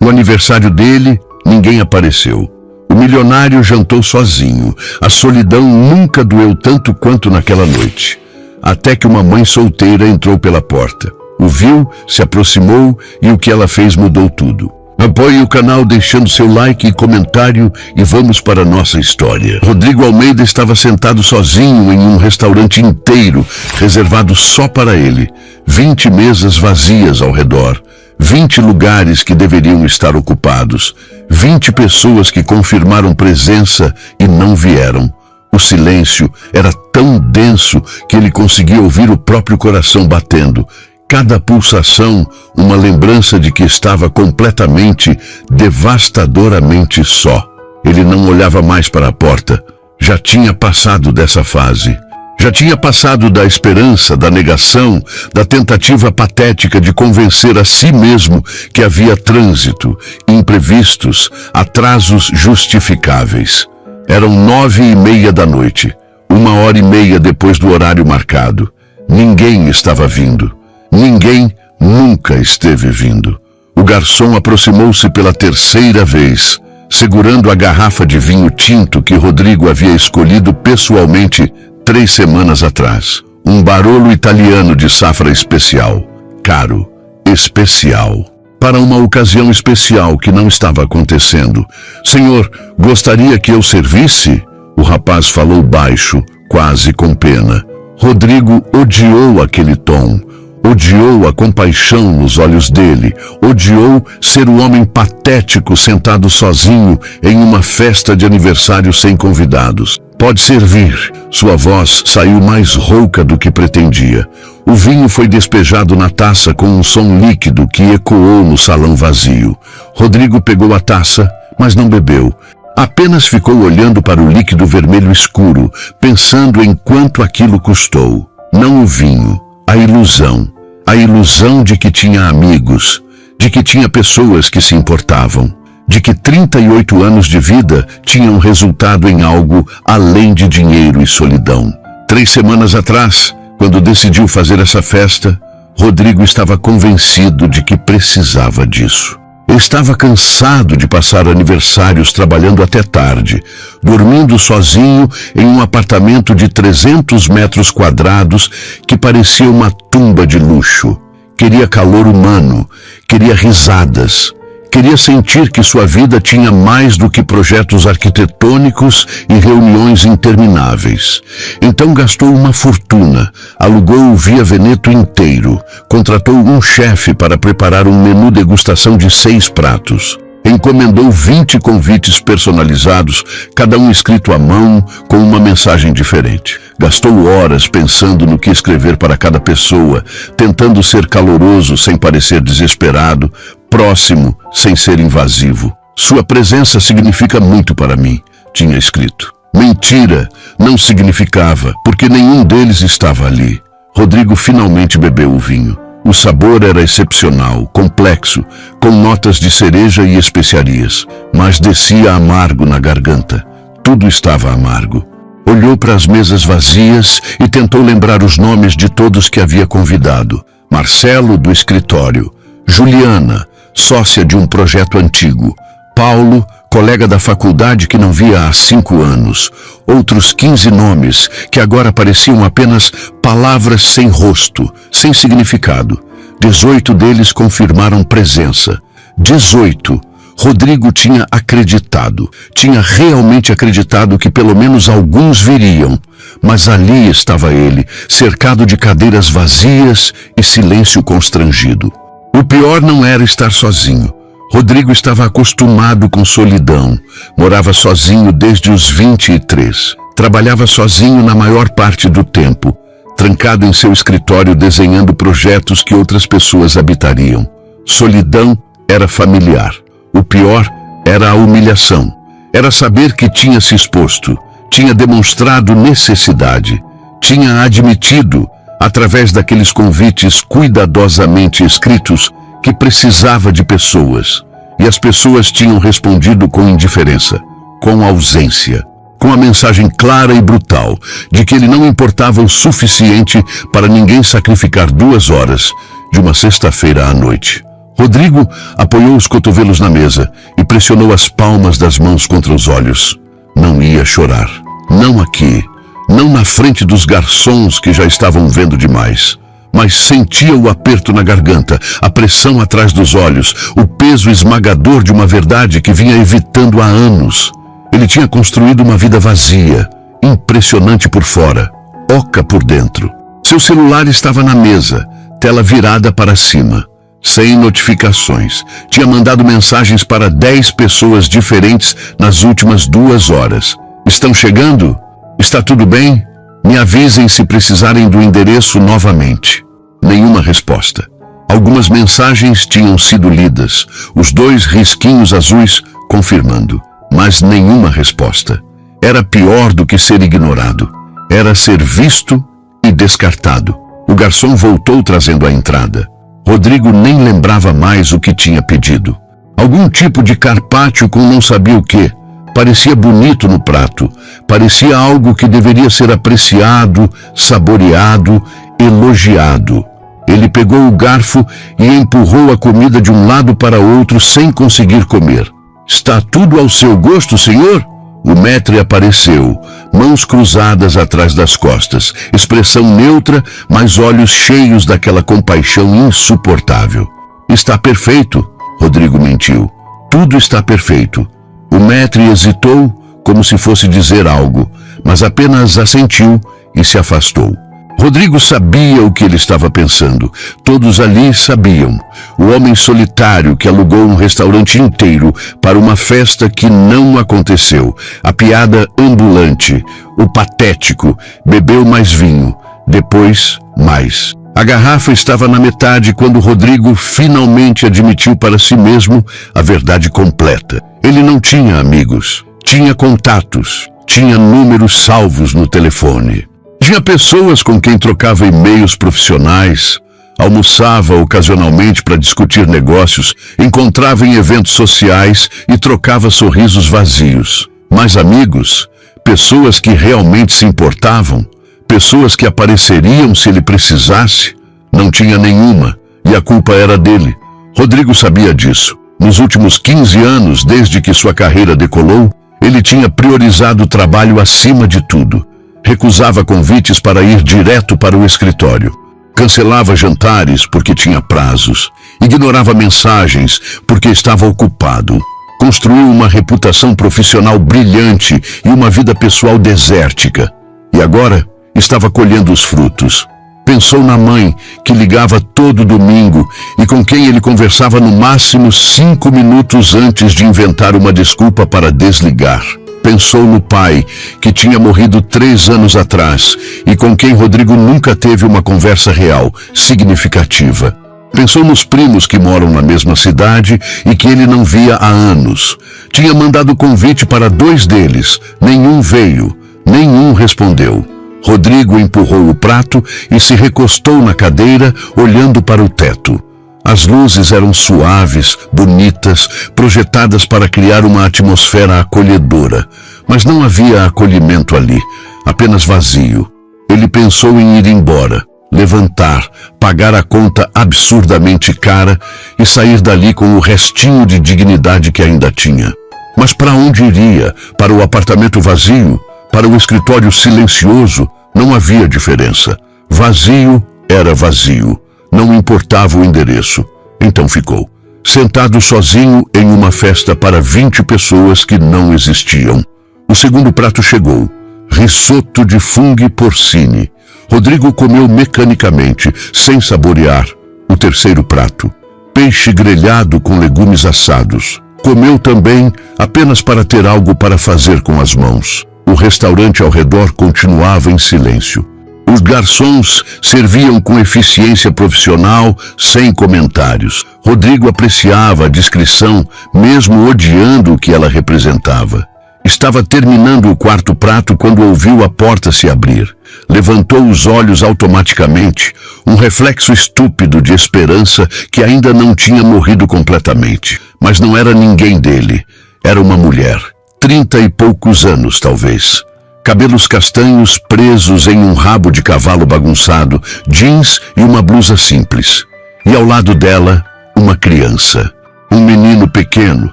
No aniversário dele, ninguém apareceu. O milionário jantou sozinho. A solidão nunca doeu tanto quanto naquela noite. Até que uma mãe solteira entrou pela porta. O viu, se aproximou e o que ela fez mudou tudo. Apoie o canal deixando seu like e comentário e vamos para a nossa história. Rodrigo Almeida estava sentado sozinho em um restaurante inteiro, reservado só para ele. 20 mesas vazias ao redor. 20 lugares que deveriam estar ocupados. 20 pessoas que confirmaram presença e não vieram. O silêncio era tão denso que ele conseguia ouvir o próprio coração batendo. Cada pulsação, uma lembrança de que estava completamente, devastadoramente só. Ele não olhava mais para a porta. Já tinha passado dessa fase. Já tinha passado da esperança, da negação, da tentativa patética de convencer a si mesmo que havia trânsito, imprevistos, atrasos justificáveis. Eram 9:30 da noite, 1h30 depois do horário marcado. Ninguém estava vindo. Ninguém nunca esteve vindo. O garçom aproximou-se pela terceira vez, segurando a garrafa de vinho tinto que Rodrigo havia escolhido pessoalmente 3 semanas atrás. Um Barolo italiano de safra especial. Caro, especial. Para uma ocasião especial que não estava acontecendo. Senhor, gostaria que eu servisse? O rapaz falou baixo, quase com pena. Rodrigo odiou aquele tom. Odiou a compaixão nos olhos dele. Odiou ser o homem patético sentado sozinho em uma festa de aniversário sem convidados. Pode servir. Sua voz saiu mais rouca do que pretendia. O vinho foi despejado na taça com um som líquido que ecoou no salão vazio. Rodrigo pegou a taça, mas não bebeu. Apenas ficou olhando para o líquido vermelho escuro, pensando em quanto aquilo custou. Não o vinho, a ilusão. A ilusão de que tinha amigos, de que tinha pessoas que se importavam, de que 38 anos de vida tinham resultado em algo além de dinheiro e solidão. 3 semanas atrás, quando decidiu fazer essa festa, Rodrigo estava convencido de que precisava disso. Estava cansado de passar aniversários trabalhando até tarde, dormindo sozinho em um apartamento de 300 metros quadrados que parecia uma tumba de luxo. Queria calor humano, queria risadas, queria sentir que sua vida tinha mais do que projetos arquitetônicos e reuniões intermináveis. Então gastou uma fortuna, alugou o Via Veneto inteiro, contratou um chefe para preparar um menu degustação de 6 pratos. Encomendou 20 convites personalizados, cada um escrito à mão, com uma mensagem diferente. Gastou horas pensando no que escrever para cada pessoa, tentando ser caloroso sem parecer desesperado, próximo sem ser invasivo. Sua presença significa muito para mim, tinha escrito. Mentira, não significava, porque nenhum deles estava ali. Rodrigo finalmente bebeu o vinho. O sabor era excepcional, complexo, com notas de cereja e especiarias, mas descia amargo na garganta. Tudo estava amargo. Olhou para as mesas vazias e tentou lembrar os nomes de todos que havia convidado. Marcelo, do escritório. Juliana, sócia de um projeto antigo. Paulo, colega da faculdade que não via há 5 anos. Outros 15 nomes que agora pareciam apenas palavras sem rosto, sem significado. 18 deles confirmaram presença. 18. Rodrigo tinha acreditado. Tinha realmente acreditado que pelo menos alguns viriam. Mas ali estava ele, cercado de cadeiras vazias e silêncio constrangido. O pior não era estar sozinho. Rodrigo estava acostumado com solidão. Morava sozinho desde os 23. Trabalhava sozinho na maior parte do tempo, trancado em seu escritório desenhando projetos que outras pessoas habitariam. Solidão era familiar. O pior era a humilhação. Era saber que tinha se exposto, tinha demonstrado necessidade, tinha admitido, através daqueles convites cuidadosamente escritos, que precisava de pessoas, e as pessoas tinham respondido com indiferença, com ausência, com a mensagem clara e brutal de que ele não importava o suficiente para ninguém sacrificar 2 horas de uma sexta-feira à noite. Rodrigo apoiou os cotovelos na mesa e pressionou as palmas das mãos contra os olhos. Não ia chorar. Não aqui. Não na frente dos garçons que já estavam vendo demais. Mas sentia o aperto na garganta, a pressão atrás dos olhos, o peso esmagador de uma verdade que vinha evitando há anos. Ele tinha construído uma vida vazia, impressionante por fora, oca por dentro. Seu celular estava na mesa, tela virada para cima, sem notificações. Tinha mandado mensagens para 10 pessoas diferentes nas últimas 2 horas. Estão chegando? Está tudo bem? Me avisem se precisarem do endereço novamente. Nenhuma resposta. Algumas mensagens tinham sido lidas, os 2 risquinhos azuis confirmando, mas nenhuma resposta. Era pior do que ser ignorado. Era ser visto e descartado. O garçom voltou trazendo a entrada. Rodrigo nem lembrava mais o que tinha pedido. Algum tipo de carpaccio com não sabia o quê. Parecia bonito no prato. Parecia algo que deveria ser apreciado, saboreado, elogiado. Ele pegou o garfo e empurrou a comida de um lado para outro sem conseguir comer. Está tudo ao seu gosto, senhor? O maître apareceu, mãos cruzadas atrás das costas, expressão neutra, mas olhos cheios daquela compaixão insuportável. Está perfeito, Rodrigo mentiu. Tudo está perfeito. O maître hesitou, como se fosse dizer algo, mas apenas assentiu e se afastou. Rodrigo sabia o que ele estava pensando. Todos ali sabiam. O homem solitário que alugou um restaurante inteiro para uma festa que não aconteceu. A piada ambulante. O patético. Bebeu mais vinho. Depois, mais. A garrafa estava na metade quando Rodrigo finalmente admitiu para si mesmo a verdade completa. Ele não tinha amigos. Tinha contatos. Tinha números salvos no telefone. Tinha pessoas com quem trocava e-mails profissionais, almoçava ocasionalmente para discutir negócios, encontrava em eventos sociais e trocava sorrisos vazios. Mas amigos, pessoas que realmente se importavam, pessoas que apareceriam se ele precisasse, não tinha nenhuma, e a culpa era dele. Rodrigo sabia disso. Nos últimos 15 anos, desde que sua carreira decolou, ele tinha priorizado o trabalho acima de tudo. Recusava convites para ir direto para o escritório. Cancelava jantares porque tinha prazos. Ignorava mensagens porque estava ocupado. Construiu uma reputação profissional brilhante e uma vida pessoal desértica. E agora estava colhendo os frutos. Pensou na mãe, que ligava todo domingo e com quem ele conversava no máximo 5 minutos antes de inventar uma desculpa para desligar. Pensou no pai, que tinha morrido 3 anos atrás e com quem Rodrigo nunca teve uma conversa real, significativa. Pensou nos primos que moram na mesma cidade e que ele não via há anos. Tinha mandado convite para 2 deles, nenhum veio, nenhum respondeu. Rodrigo empurrou o prato e se recostou na cadeira, olhando para o teto. As luzes eram suaves, bonitas, projetadas para criar uma atmosfera acolhedora. Mas não havia acolhimento ali, apenas vazio. Ele pensou em ir embora, levantar, pagar a conta absurdamente cara e sair dali com o restinho de dignidade que ainda tinha. Mas para onde iria? Para o apartamento vazio? Para o escritório silencioso? Não havia diferença. Vazio era vazio. Não importava o endereço. Então ficou, sentado sozinho em uma festa para 20 pessoas que não existiam. O segundo prato chegou. Risoto de fungo porcini. Rodrigo comeu mecanicamente, sem saborear. O terceiro prato. Peixe grelhado com legumes assados. Comeu também apenas para ter algo para fazer com as mãos. O restaurante ao redor continuava em silêncio. Os garçons serviam com eficiência profissional, sem comentários. Rodrigo apreciava a discrição, mesmo odiando o que ela representava. Estava terminando o quarto prato quando ouviu a porta se abrir. Levantou os olhos automaticamente, um reflexo estúpido de esperança que ainda não tinha morrido completamente. Mas não era ninguém dele. Era uma mulher. 30 e poucos anos, talvez. Cabelos castanhos presos em um rabo de cavalo bagunçado, jeans e uma blusa simples. E ao lado dela, uma criança. Um menino pequeno,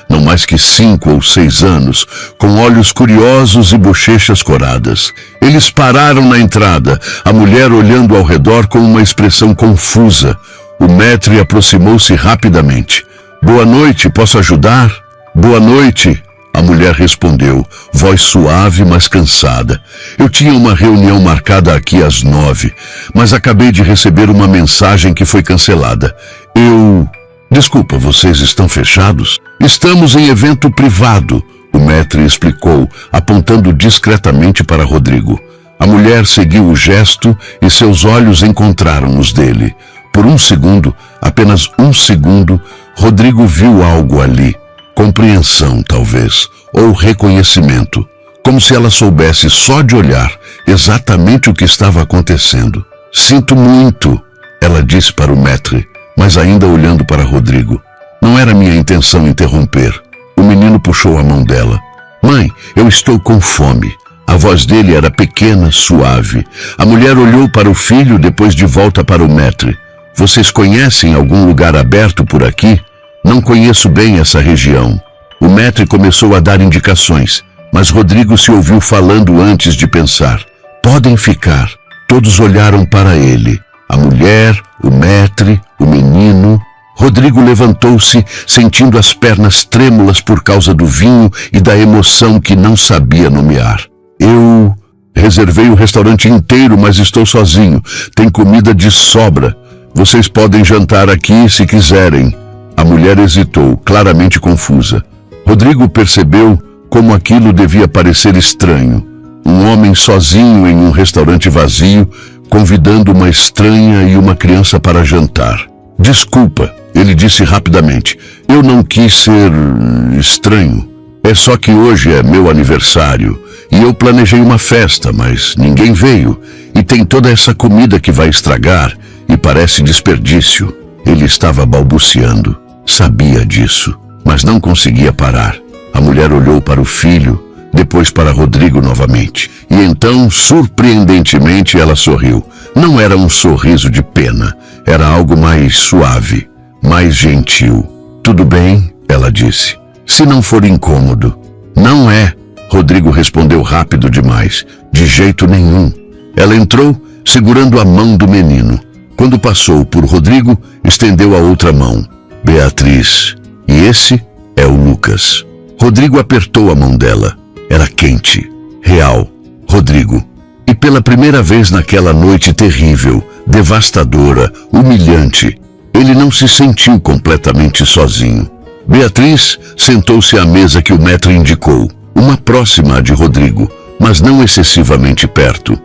não mais que 5 ou 6 anos, com olhos curiosos e bochechas coradas. Eles pararam na entrada, a mulher olhando ao redor com uma expressão confusa. O maître aproximou-se rapidamente. Boa noite, posso ajudar? Boa noite, a mulher respondeu, voz suave, mas cansada. Eu tinha uma reunião marcada aqui às 9, mas acabei de receber uma mensagem que foi cancelada. Desculpa, vocês estão fechados? Estamos em evento privado, o maître explicou, apontando discretamente para Rodrigo. A mulher seguiu o gesto e seus olhos encontraram os dele. Por um segundo, apenas um segundo, Rodrigo viu algo ali. Compreensão, talvez, ou reconhecimento, como se ela soubesse só de olhar exatamente o que estava acontecendo. Sinto muito, ela disse para o maître, mas ainda olhando para Rodrigo. Não era minha intenção interromper. O menino puxou a mão dela. Mãe, eu estou com fome. A voz dele era pequena, suave. A mulher olhou para o filho, depois de volta para o maître. Vocês conhecem algum lugar aberto por aqui? Não conheço bem essa região. O maître começou a dar indicações, mas Rodrigo se ouviu falando antes de pensar. Podem ficar. Todos olharam para ele. A mulher, o maître, o menino. Rodrigo levantou-se, sentindo as pernas trêmulas por causa do vinho e da emoção que não sabia nomear. Eu reservei o restaurante inteiro, mas estou sozinho. Tem comida de sobra. Vocês podem jantar aqui se quiserem. A mulher hesitou, claramente confusa. Rodrigo percebeu como aquilo devia parecer estranho. Um homem sozinho em um restaurante vazio, convidando uma estranha e uma criança para jantar. Desculpa, ele disse rapidamente. Eu não quis ser estranho. É só que hoje é meu aniversário e eu planejei uma festa, mas ninguém veio. E tem toda essa comida que vai estragar e parece desperdício. Ele estava balbuciando. Sabia disso, mas não conseguia parar. A mulher olhou para o filho, depois para Rodrigo novamente. E então, surpreendentemente, ela sorriu. Não era um sorriso de pena, era algo mais suave, mais gentil. Tudo bem, ela disse. Se não for incômodo. Não é, Rodrigo respondeu rápido demais. De jeito nenhum. Ela entrou, segurando a mão do menino. Quando passou por Rodrigo, estendeu a outra mão. Beatriz. E esse é o Lucas. Rodrigo apertou a mão dela. Era quente, real. Rodrigo. E pela primeira vez naquela noite terrível, devastadora, humilhante, ele não se sentiu completamente sozinho. Beatriz sentou-se à mesa que o maître indicou, uma próxima à de Rodrigo, mas não excessivamente perto.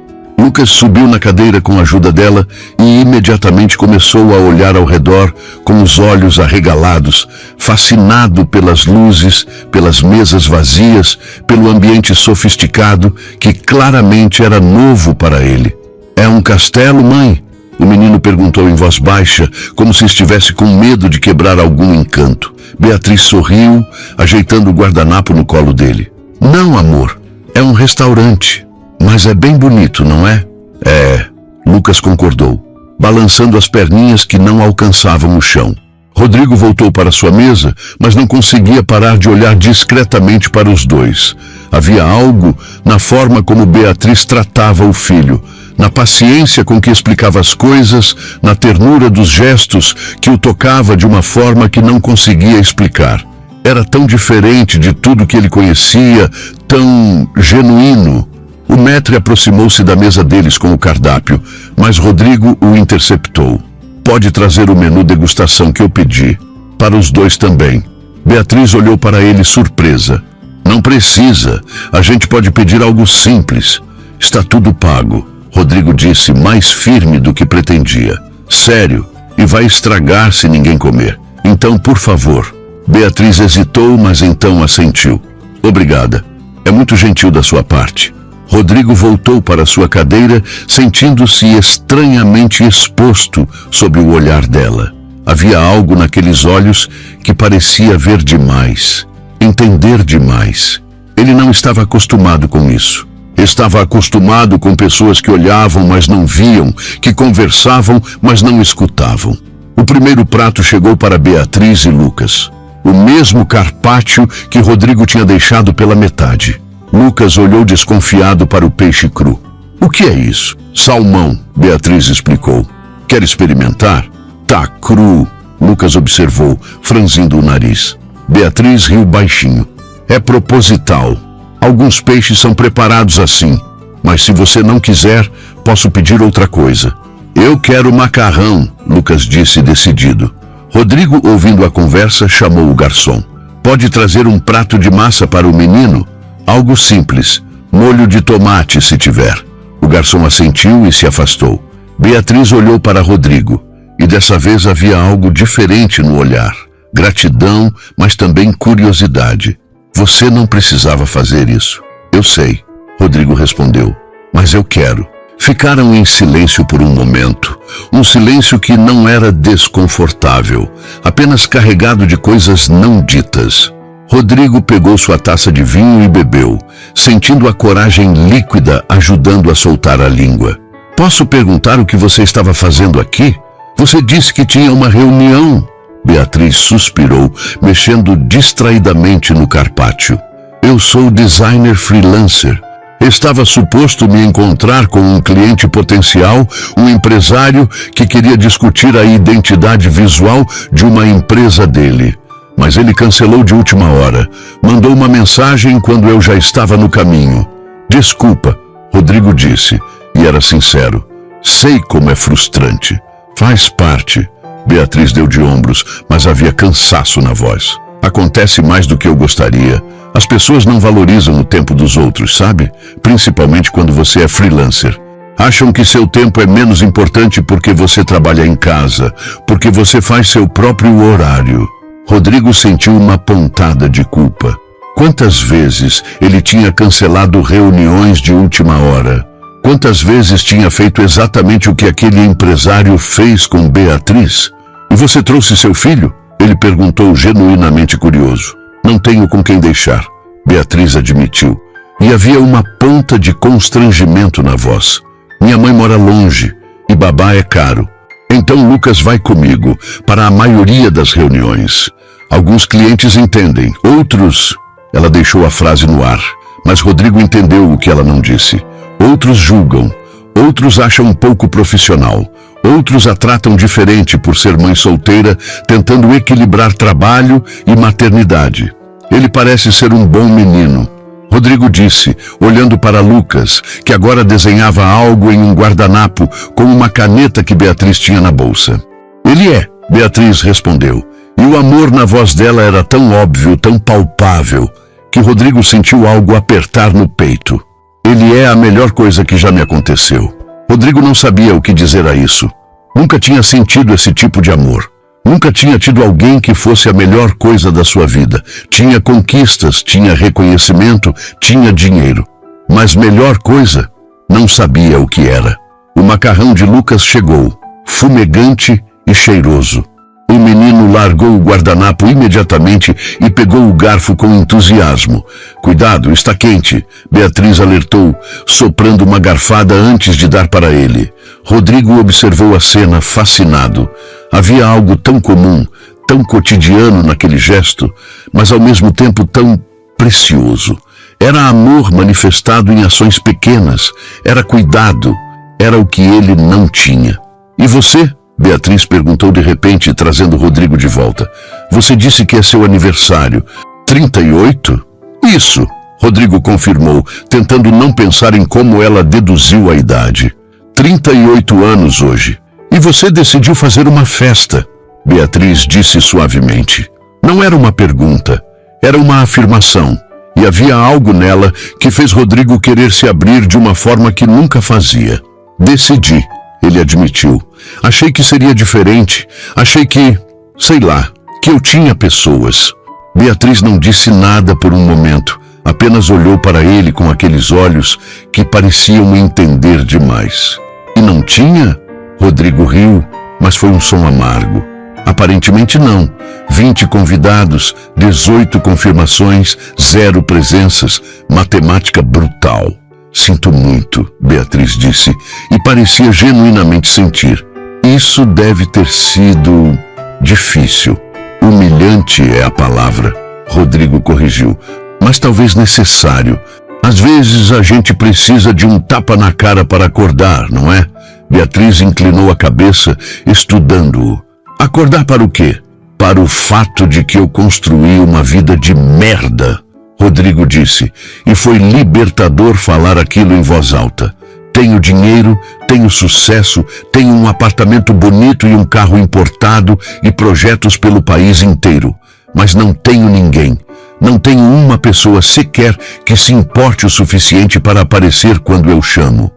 Lucas subiu na cadeira com a ajuda dela e imediatamente começou a olhar ao redor com os olhos arregalados, fascinado pelas luzes, pelas mesas vazias, pelo ambiente sofisticado que claramente era novo para ele. É um castelo, mãe? O menino perguntou em voz baixa, como se estivesse com medo de quebrar algum encanto. Beatriz sorriu, ajeitando o guardanapo no colo dele. Não, amor, é um restaurante. Mas é bem bonito, não é? É, Lucas concordou, balançando as perninhas que não alcançavam o chão. Rodrigo voltou para sua mesa, mas não conseguia parar de olhar discretamente para os dois. Havia algo na forma como Beatriz tratava o filho, na paciência com que explicava as coisas, na ternura dos gestos que o tocava de uma forma que não conseguia explicar. Era tão diferente de tudo que ele conhecia, tão genuíno. O maître aproximou-se da mesa deles com o cardápio, mas Rodrigo o interceptou. Pode trazer o menu degustação que eu pedi. Para os dois também. Beatriz olhou para ele surpresa. Não precisa. A gente pode pedir algo simples. Está tudo pago. Rodrigo disse, mais firme do que pretendia. Sério, e vai estragar se ninguém comer. Então, por favor. Beatriz hesitou, mas então assentiu. Obrigada. É muito gentil da sua parte. Rodrigo voltou para sua cadeira, sentindo-se estranhamente exposto sob o olhar dela. Havia algo naqueles olhos que parecia ver demais, entender demais. Ele não estava acostumado com isso. Estava acostumado com pessoas que olhavam, mas não viam, que conversavam, mas não escutavam. O primeiro prato chegou para Beatriz e Lucas. O mesmo carpaccio que Rodrigo tinha deixado pela metade. Lucas olhou desconfiado para o peixe cru. O que é isso? Salmão, Beatriz explicou. Quer experimentar? Tá cru, Lucas observou, franzindo o nariz. Beatriz riu baixinho. É proposital. Alguns peixes são preparados assim, mas se você não quiser, posso pedir outra coisa. Eu quero macarrão, Lucas disse decidido. Rodrigo, ouvindo a conversa, chamou o garçom. Pode trazer um prato de massa para o menino? Algo simples, molho de tomate se tiver. O garçom assentiu e se afastou. Beatriz olhou para Rodrigo, e dessa vez havia algo diferente no olhar. Gratidão, mas também curiosidade. Você não precisava fazer isso. Eu sei, Rodrigo respondeu, mas eu quero. Ficaram em silêncio por um momento. Um silêncio que não era desconfortável, apenas carregado de coisas não ditas. Rodrigo pegou sua taça de vinho e bebeu, sentindo a coragem líquida ajudando a soltar a língua. Posso perguntar o que você estava fazendo aqui? Você disse que tinha uma reunião. Beatriz suspirou, mexendo distraidamente no carpaccio. Eu sou designer freelancer. Estava suposto me encontrar com um cliente potencial, um empresário que queria discutir a identidade visual de uma empresa dele. Mas ele cancelou de última hora. Mandou uma mensagem quando eu já estava no caminho. Desculpa, Rodrigo disse, e era sincero. Sei como é frustrante. Faz parte. Beatriz deu de ombros, mas havia cansaço na voz. Acontece mais do que eu gostaria. As pessoas não valorizam o tempo dos outros, sabe? Principalmente quando você é freelancer. Acham que seu tempo é menos importante porque você trabalha em casa, porque você faz seu próprio horário. Rodrigo sentiu uma pontada de culpa. Quantas vezes ele tinha cancelado reuniões de última hora? Quantas vezes tinha feito exatamente o que aquele empresário fez com Beatriz? E você trouxe seu filho? Ele perguntou genuinamente curioso. Não tenho com quem deixar, Beatriz admitiu. E havia uma ponta de constrangimento na voz. Minha mãe mora longe e babá é caro. Então Lucas vai comigo para a maioria das reuniões. Alguns clientes entendem, outros... Ela deixou a frase no ar, mas Rodrigo entendeu o que ela não disse. Outros julgam, outros acham um pouco profissional, outros a tratam diferente por ser mãe solteira, tentando equilibrar trabalho e maternidade. Ele parece ser um bom menino, Rodrigo disse, olhando para Lucas, que agora desenhava algo em um guardanapo com uma caneta que Beatriz tinha na bolsa. Ele é, Beatriz respondeu, e o amor na voz dela era tão óbvio, tão palpável, que Rodrigo sentiu algo apertar no peito. Ele é a melhor coisa que já me aconteceu. Rodrigo não sabia o que dizer a isso. Nunca tinha sentido esse tipo de amor. Nunca tinha tido alguém que fosse a melhor coisa da sua vida. Tinha conquistas, tinha reconhecimento, tinha dinheiro. Mas melhor coisa, não sabia o que era. O macarrão de Lucas chegou, fumegante e cheiroso. O menino largou o guardanapo imediatamente e pegou o garfo com entusiasmo. Cuidado, está quente, Beatriz alertou, soprando uma garfada antes de dar para ele. Rodrigo observou a cena fascinado. Havia algo tão comum, tão cotidiano naquele gesto, mas ao mesmo tempo tão precioso. Era amor manifestado em ações pequenas, era cuidado, era o que ele não tinha. E você? Beatriz perguntou de repente, trazendo Rodrigo de volta. Você disse que é seu aniversário. 38? Isso, Rodrigo confirmou, tentando não pensar em como ela deduziu a idade. 38 anos hoje. E você decidiu fazer uma festa, Beatriz disse suavemente. Não era uma pergunta, era uma afirmação. E havia algo nela que fez Rodrigo querer se abrir de uma forma que nunca fazia. Decidi, ele admitiu. Achei que seria diferente. Achei que, sei lá, que eu tinha pessoas. Beatriz não disse nada por um momento. Apenas olhou para ele com aqueles olhos que pareciam entender demais. E não tinha? Rodrigo riu, mas foi um som amargo. Aparentemente não. 20 convidados, 18 confirmações, 0 presenças. Matemática brutal. Sinto muito, Beatriz disse, e parecia genuinamente sentir. Isso deve ter sido difícil. Humilhante é a palavra, Rodrigo corrigiu, mas talvez necessário. Às vezes a gente precisa de um tapa na cara para acordar, não é? Beatriz inclinou a cabeça, estudando-o. Acordar para o quê? Para o fato de que eu construí uma vida de merda, Rodrigo disse, e foi libertador falar aquilo em voz alta. Tenho dinheiro, tenho sucesso, tenho um apartamento bonito e um carro importado e projetos pelo país inteiro. Mas não tenho ninguém. Não tenho uma pessoa sequer que se importe o suficiente para aparecer quando eu chamo.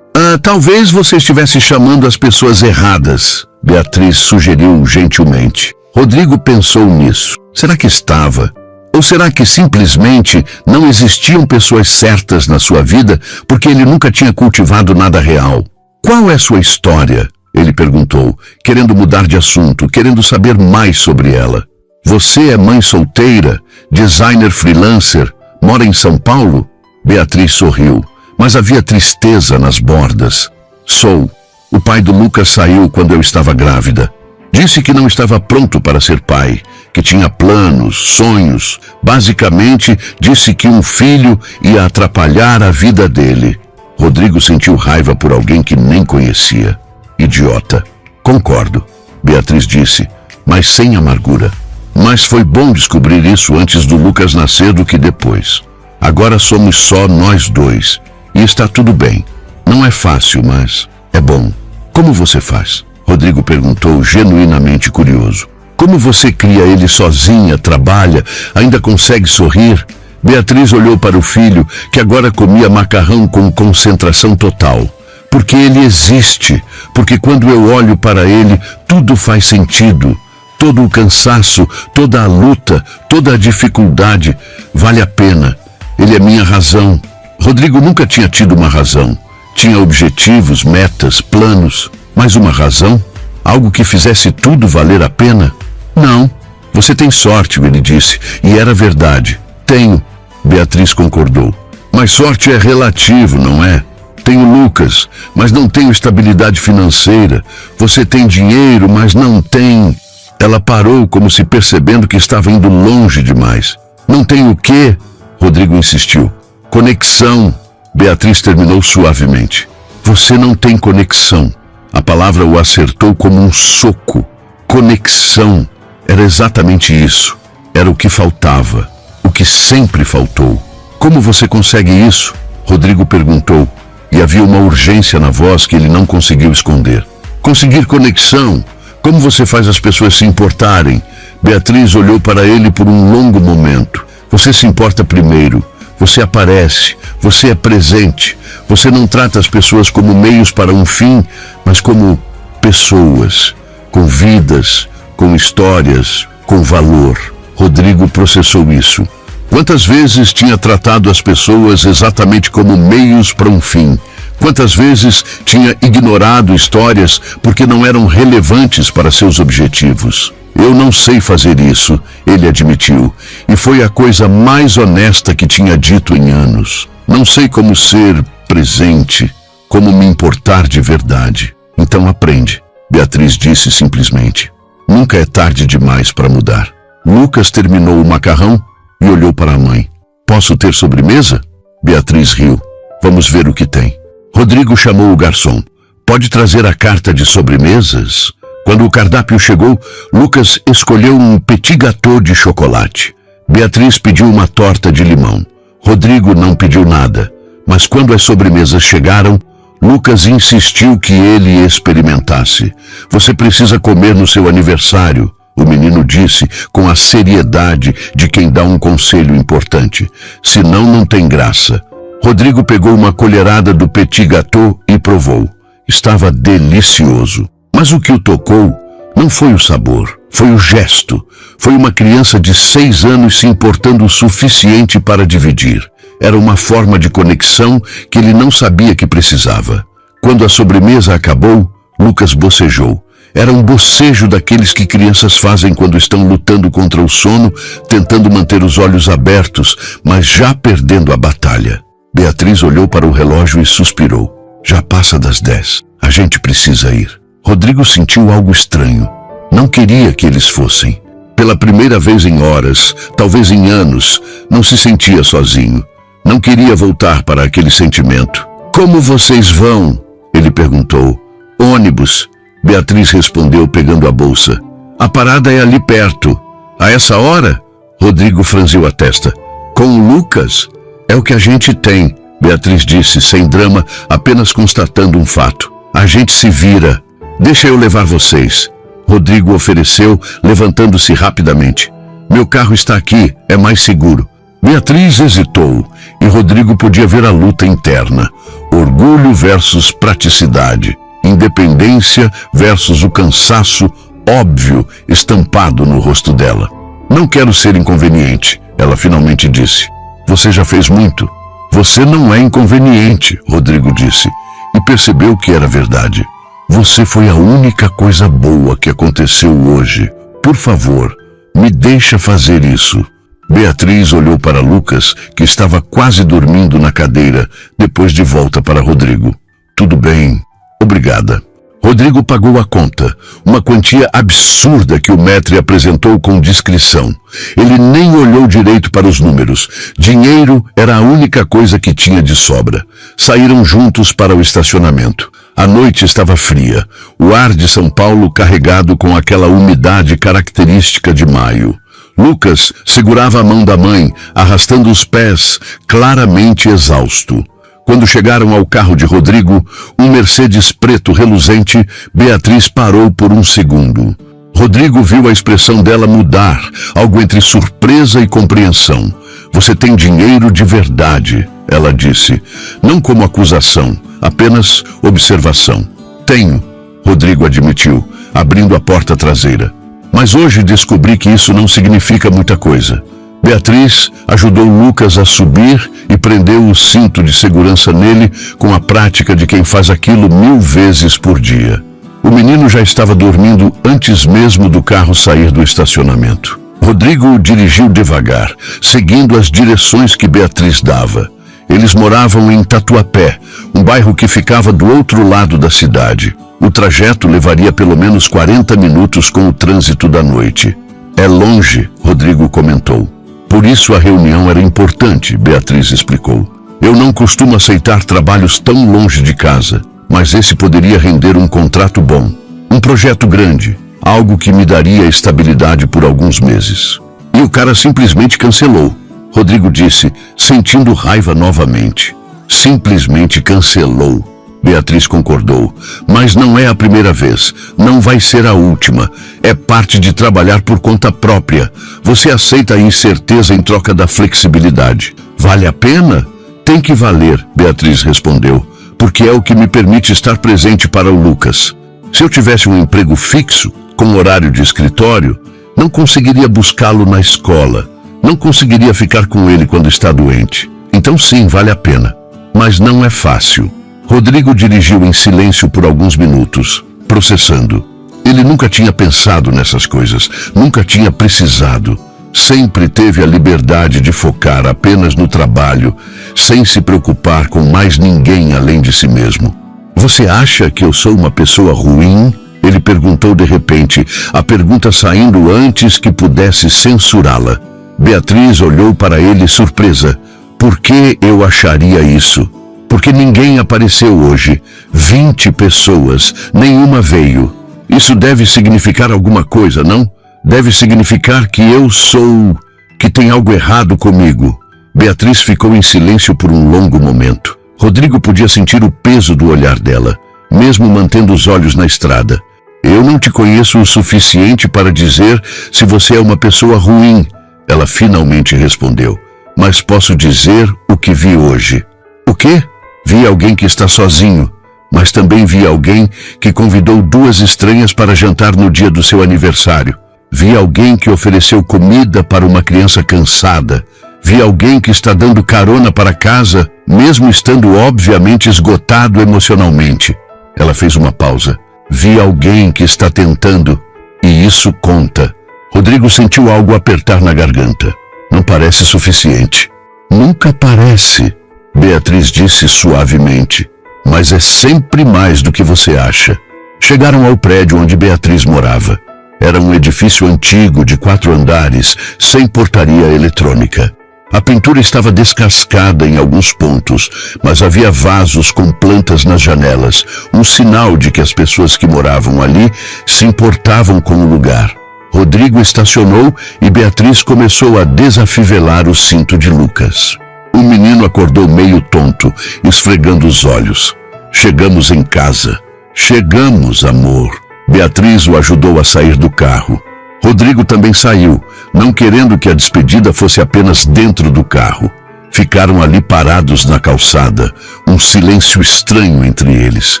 Talvez você estivesse chamando as pessoas erradas, Beatriz sugeriu gentilmente. Rodrigo pensou nisso. Será que estava? Ou será que simplesmente não existiam pessoas certas na sua vida porque ele nunca tinha cultivado nada real? Qual é sua história? Ele perguntou, querendo mudar de assunto, querendo saber mais sobre ela. Você é mãe solteira, designer freelancer, mora em São Paulo? Beatriz sorriu, mas havia tristeza nas bordas. Sou. O pai do Lucas saiu quando eu estava grávida. Disse que não estava pronto para ser pai, que tinha planos, sonhos. Basicamente, disse que um filho ia atrapalhar a vida dele. Rodrigo sentiu raiva por alguém que nem conhecia. Idiota. Concordo, Beatriz disse, mas sem amargura. Mas foi bom descobrir isso antes do Lucas nascer do que depois. Agora somos só nós dois. E está tudo bem. Não é fácil, mas é bom. Como você faz? Rodrigo perguntou, genuinamente curioso. Como você cria ele sozinha, trabalha, ainda consegue sorrir? Beatriz olhou para o filho, que agora comia macarrão com concentração total. Porque ele existe, porque quando eu olho para ele, tudo faz sentido. Todo o cansaço, toda a luta, toda a dificuldade, vale a pena. Ele é minha razão. Rodrigo nunca tinha tido uma razão. Tinha objetivos, metas, planos. Mas uma razão? Algo que fizesse tudo valer a pena? Não. Você tem sorte, ele disse, e era verdade. Tenho. Beatriz concordou. Mas sorte é relativo, não é? Tenho Lucas, mas não tenho estabilidade financeira. Você tem dinheiro, mas não tem... Ela parou como se percebendo que estava indo longe demais. Não tem o quê? Rodrigo insistiu. Conexão. Beatriz terminou suavemente. Você não tem conexão. A palavra o acertou como um soco. Conexão. Era exatamente isso. Era o que faltava. O que sempre faltou. Como você consegue isso? Rodrigo perguntou. E havia uma urgência na voz que ele não conseguiu esconder. Conseguir conexão. Como você faz as pessoas se importarem? Beatriz olhou para ele por um longo momento. Você se importa primeiro. Você aparece. Você é presente. Você não trata as pessoas como meios para um fim, mas como pessoas, com vidas, com histórias, com valor. Rodrigo processou isso. Quantas vezes tinha tratado as pessoas exatamente como meios para um fim? Quantas vezes tinha ignorado histórias porque não eram relevantes para seus objetivos? Eu não sei fazer isso, ele admitiu, e foi a coisa mais honesta que tinha dito em anos. Não sei como ser presente, como me importar de verdade. Então aprende, Beatriz disse simplesmente. Nunca é tarde demais para mudar. Lucas terminou o macarrão e olhou para a mãe. Posso ter sobremesa? Beatriz riu. Vamos ver o que tem. Rodrigo chamou o garçom. Pode trazer a carta de sobremesas? Quando o cardápio chegou, Lucas escolheu um petit gâteau de chocolate. Beatriz pediu uma torta de limão. Rodrigo não pediu nada, mas quando as sobremesas chegaram, Lucas insistiu que ele experimentasse. Você precisa comer no seu aniversário, o menino disse com a seriedade de quem dá um conselho importante. Senão não tem graça. Rodrigo pegou uma colherada do petit gâteau e provou. Estava delicioso. Mas o que o tocou não foi o sabor, foi o gesto. Foi uma criança de 6 anos se importando o suficiente para dividir. Era uma forma de conexão que ele não sabia que precisava. Quando a sobremesa acabou, Lucas bocejou. Era um bocejo daqueles que crianças fazem quando estão lutando contra o sono, tentando manter os olhos abertos, mas já perdendo a batalha. Beatriz olhou para o relógio e suspirou. Já passa das 10. A gente precisa ir. Rodrigo sentiu algo estranho. Não queria que eles fossem. Pela primeira vez em horas, talvez em anos, não se sentia sozinho. Não queria voltar para aquele sentimento. Como vocês vão? Ele perguntou. Ônibus, Beatriz respondeu pegando a bolsa. A parada é ali perto. A essa hora? Rodrigo franziu a testa. Com o Lucas? É o que a gente tem, Beatriz disse, sem drama, apenas constatando um fato. A gente se vira. Deixa eu levar vocês. Rodrigo ofereceu, levantando-se rapidamente. Meu carro está aqui, é mais seguro. Beatriz hesitou, e Rodrigo podia ver a luta interna. Orgulho versus praticidade. Independência versus o cansaço óbvio estampado no rosto dela. Não quero ser inconveniente, ela finalmente disse. Você já fez muito. Você não é inconveniente, Rodrigo disse, e percebeu que era verdade. Você foi a única coisa boa que aconteceu hoje. Por favor, me deixa fazer isso. Beatriz olhou para Lucas, que estava quase dormindo na cadeira, depois de volta para Rodrigo. Tudo bem, obrigada. Rodrigo pagou a conta, uma quantia absurda que o maître apresentou com discrição. Ele nem olhou direito para os números. Dinheiro era a única coisa que tinha de sobra. Saíram juntos para o estacionamento. A noite estava fria, o ar de São Paulo carregado com aquela umidade característica de maio. Lucas segurava a mão da mãe, arrastando os pés, claramente exausto. Quando chegaram ao carro de Rodrigo, um Mercedes preto reluzente, Beatriz parou por um segundo. Rodrigo viu a expressão dela mudar, algo entre surpresa e compreensão. Você tem dinheiro de verdade, ela disse, não como acusação, apenas observação. Tenho, Rodrigo admitiu, abrindo a porta traseira. Mas hoje descobri que isso não significa muita coisa. Beatriz ajudou Lucas a subir e prendeu o cinto de segurança nele com a prática de quem faz aquilo 1000 vezes por dia. O menino já estava dormindo antes mesmo do carro sair do estacionamento. Rodrigo dirigiu devagar, seguindo as direções que Beatriz dava. Eles moravam em Tatuapé, um bairro que ficava do outro lado da cidade. O trajeto levaria pelo menos 40 minutos com o trânsito da noite. É longe, Rodrigo comentou. Por isso a reunião era importante, Beatriz explicou. Eu não costumo aceitar trabalhos tão longe de casa, mas esse poderia render um contrato bom. Um projeto grande, algo que me daria estabilidade por alguns meses. E o cara simplesmente cancelou, Rodrigo disse, sentindo raiva novamente. Simplesmente cancelou. Beatriz concordou. Mas não é a primeira vez. Não vai ser a última. É parte de trabalhar por conta própria. Você aceita a incerteza em troca da flexibilidade. Vale a pena? Tem que valer, Beatriz respondeu, porque é o que me permite estar presente para o Lucas. Se eu tivesse um emprego fixo, com horário de escritório, não conseguiria buscá-lo na escola. Não conseguiria ficar com ele quando está doente. Então sim, vale a pena. Mas não é fácil. Rodrigo dirigiu em silêncio por alguns minutos, processando. Ele nunca tinha pensado nessas coisas, nunca tinha precisado. Sempre teve a liberdade de focar apenas no trabalho, sem se preocupar com mais ninguém além de si mesmo. Você acha que eu sou uma pessoa ruim? Ele perguntou de repente, a pergunta saindo antes que pudesse censurá-la. Beatriz olhou para ele surpresa. Por que eu acharia isso? Porque ninguém apareceu hoje. 20 pessoas, nenhuma veio. Isso deve significar alguma coisa, não? Deve significar que eu sou... que tem algo errado comigo. Beatriz ficou em silêncio por um longo momento. Rodrigo podia sentir o peso do olhar dela, mesmo mantendo os olhos na estrada. Eu não te conheço o suficiente para dizer se você é uma pessoa ruim, ela finalmente respondeu. Mas posso dizer o que vi hoje. O quê? Vi alguém que está sozinho, mas também vi alguém que convidou 2 estranhas para jantar no dia do seu aniversário. Vi alguém que ofereceu comida para uma criança cansada. Vi alguém que está dando carona para casa, mesmo estando obviamente esgotado emocionalmente. Ela fez uma pausa. Vi alguém que está tentando, e isso conta. Rodrigo sentiu algo apertar na garganta. Não parece suficiente. Nunca parece, Beatriz disse suavemente, mas é sempre mais do que você acha. Chegaram ao prédio onde Beatriz morava. Era um edifício antigo de 4 andares, sem portaria eletrônica. A pintura estava descascada em alguns pontos, mas havia vasos com plantas nas janelas, um sinal de que as pessoas que moravam ali se importavam com o lugar. Rodrigo estacionou e Beatriz começou a desafivelar o cinto de Lucas. O menino acordou meio tonto, esfregando os olhos. Chegamos em casa. Chegamos, amor. Beatriz o ajudou a sair do carro. Rodrigo também saiu, não querendo que a despedida fosse apenas dentro do carro. Ficaram ali parados na calçada, um silêncio estranho entre eles.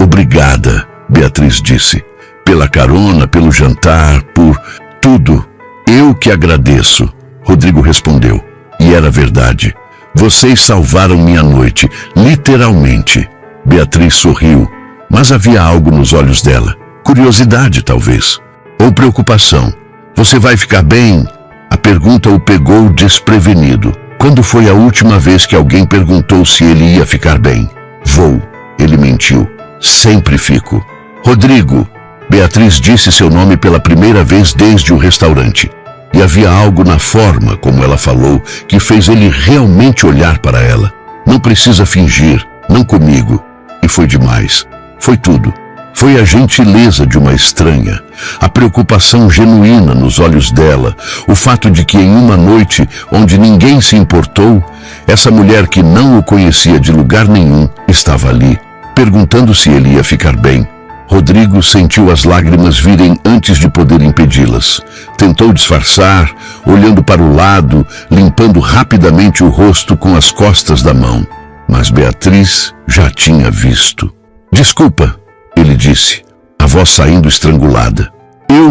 Obrigada, Beatriz disse. Pela carona, pelo jantar, por tudo. Eu que agradeço, Rodrigo respondeu. E era verdade. Vocês salvaram minha noite, literalmente. Beatriz sorriu, mas havia algo nos olhos dela. Curiosidade, talvez. Ou preocupação. Você vai ficar bem? A pergunta o pegou desprevenido. Quando foi a última vez que alguém perguntou se ele ia ficar bem? Vou. Ele mentiu. Sempre fico. Rodrigo. Beatriz disse seu nome pela primeira vez desde o restaurante. E havia algo na forma como ela falou que fez ele realmente olhar para ela. Não precisa fingir, não comigo. E foi demais. Foi tudo. Foi a gentileza de uma estranha, a preocupação genuína nos olhos dela, o fato de que em uma noite onde ninguém se importou, essa mulher que não o conhecia de lugar nenhum estava ali, perguntando se ele ia ficar bem. Rodrigo sentiu as lágrimas virem antes de poder impedi-las. Tentou disfarçar, olhando para o lado, limpando rapidamente o rosto com as costas da mão. Mas Beatriz já tinha visto. Desculpa, ele disse, a voz saindo estrangulada. Eu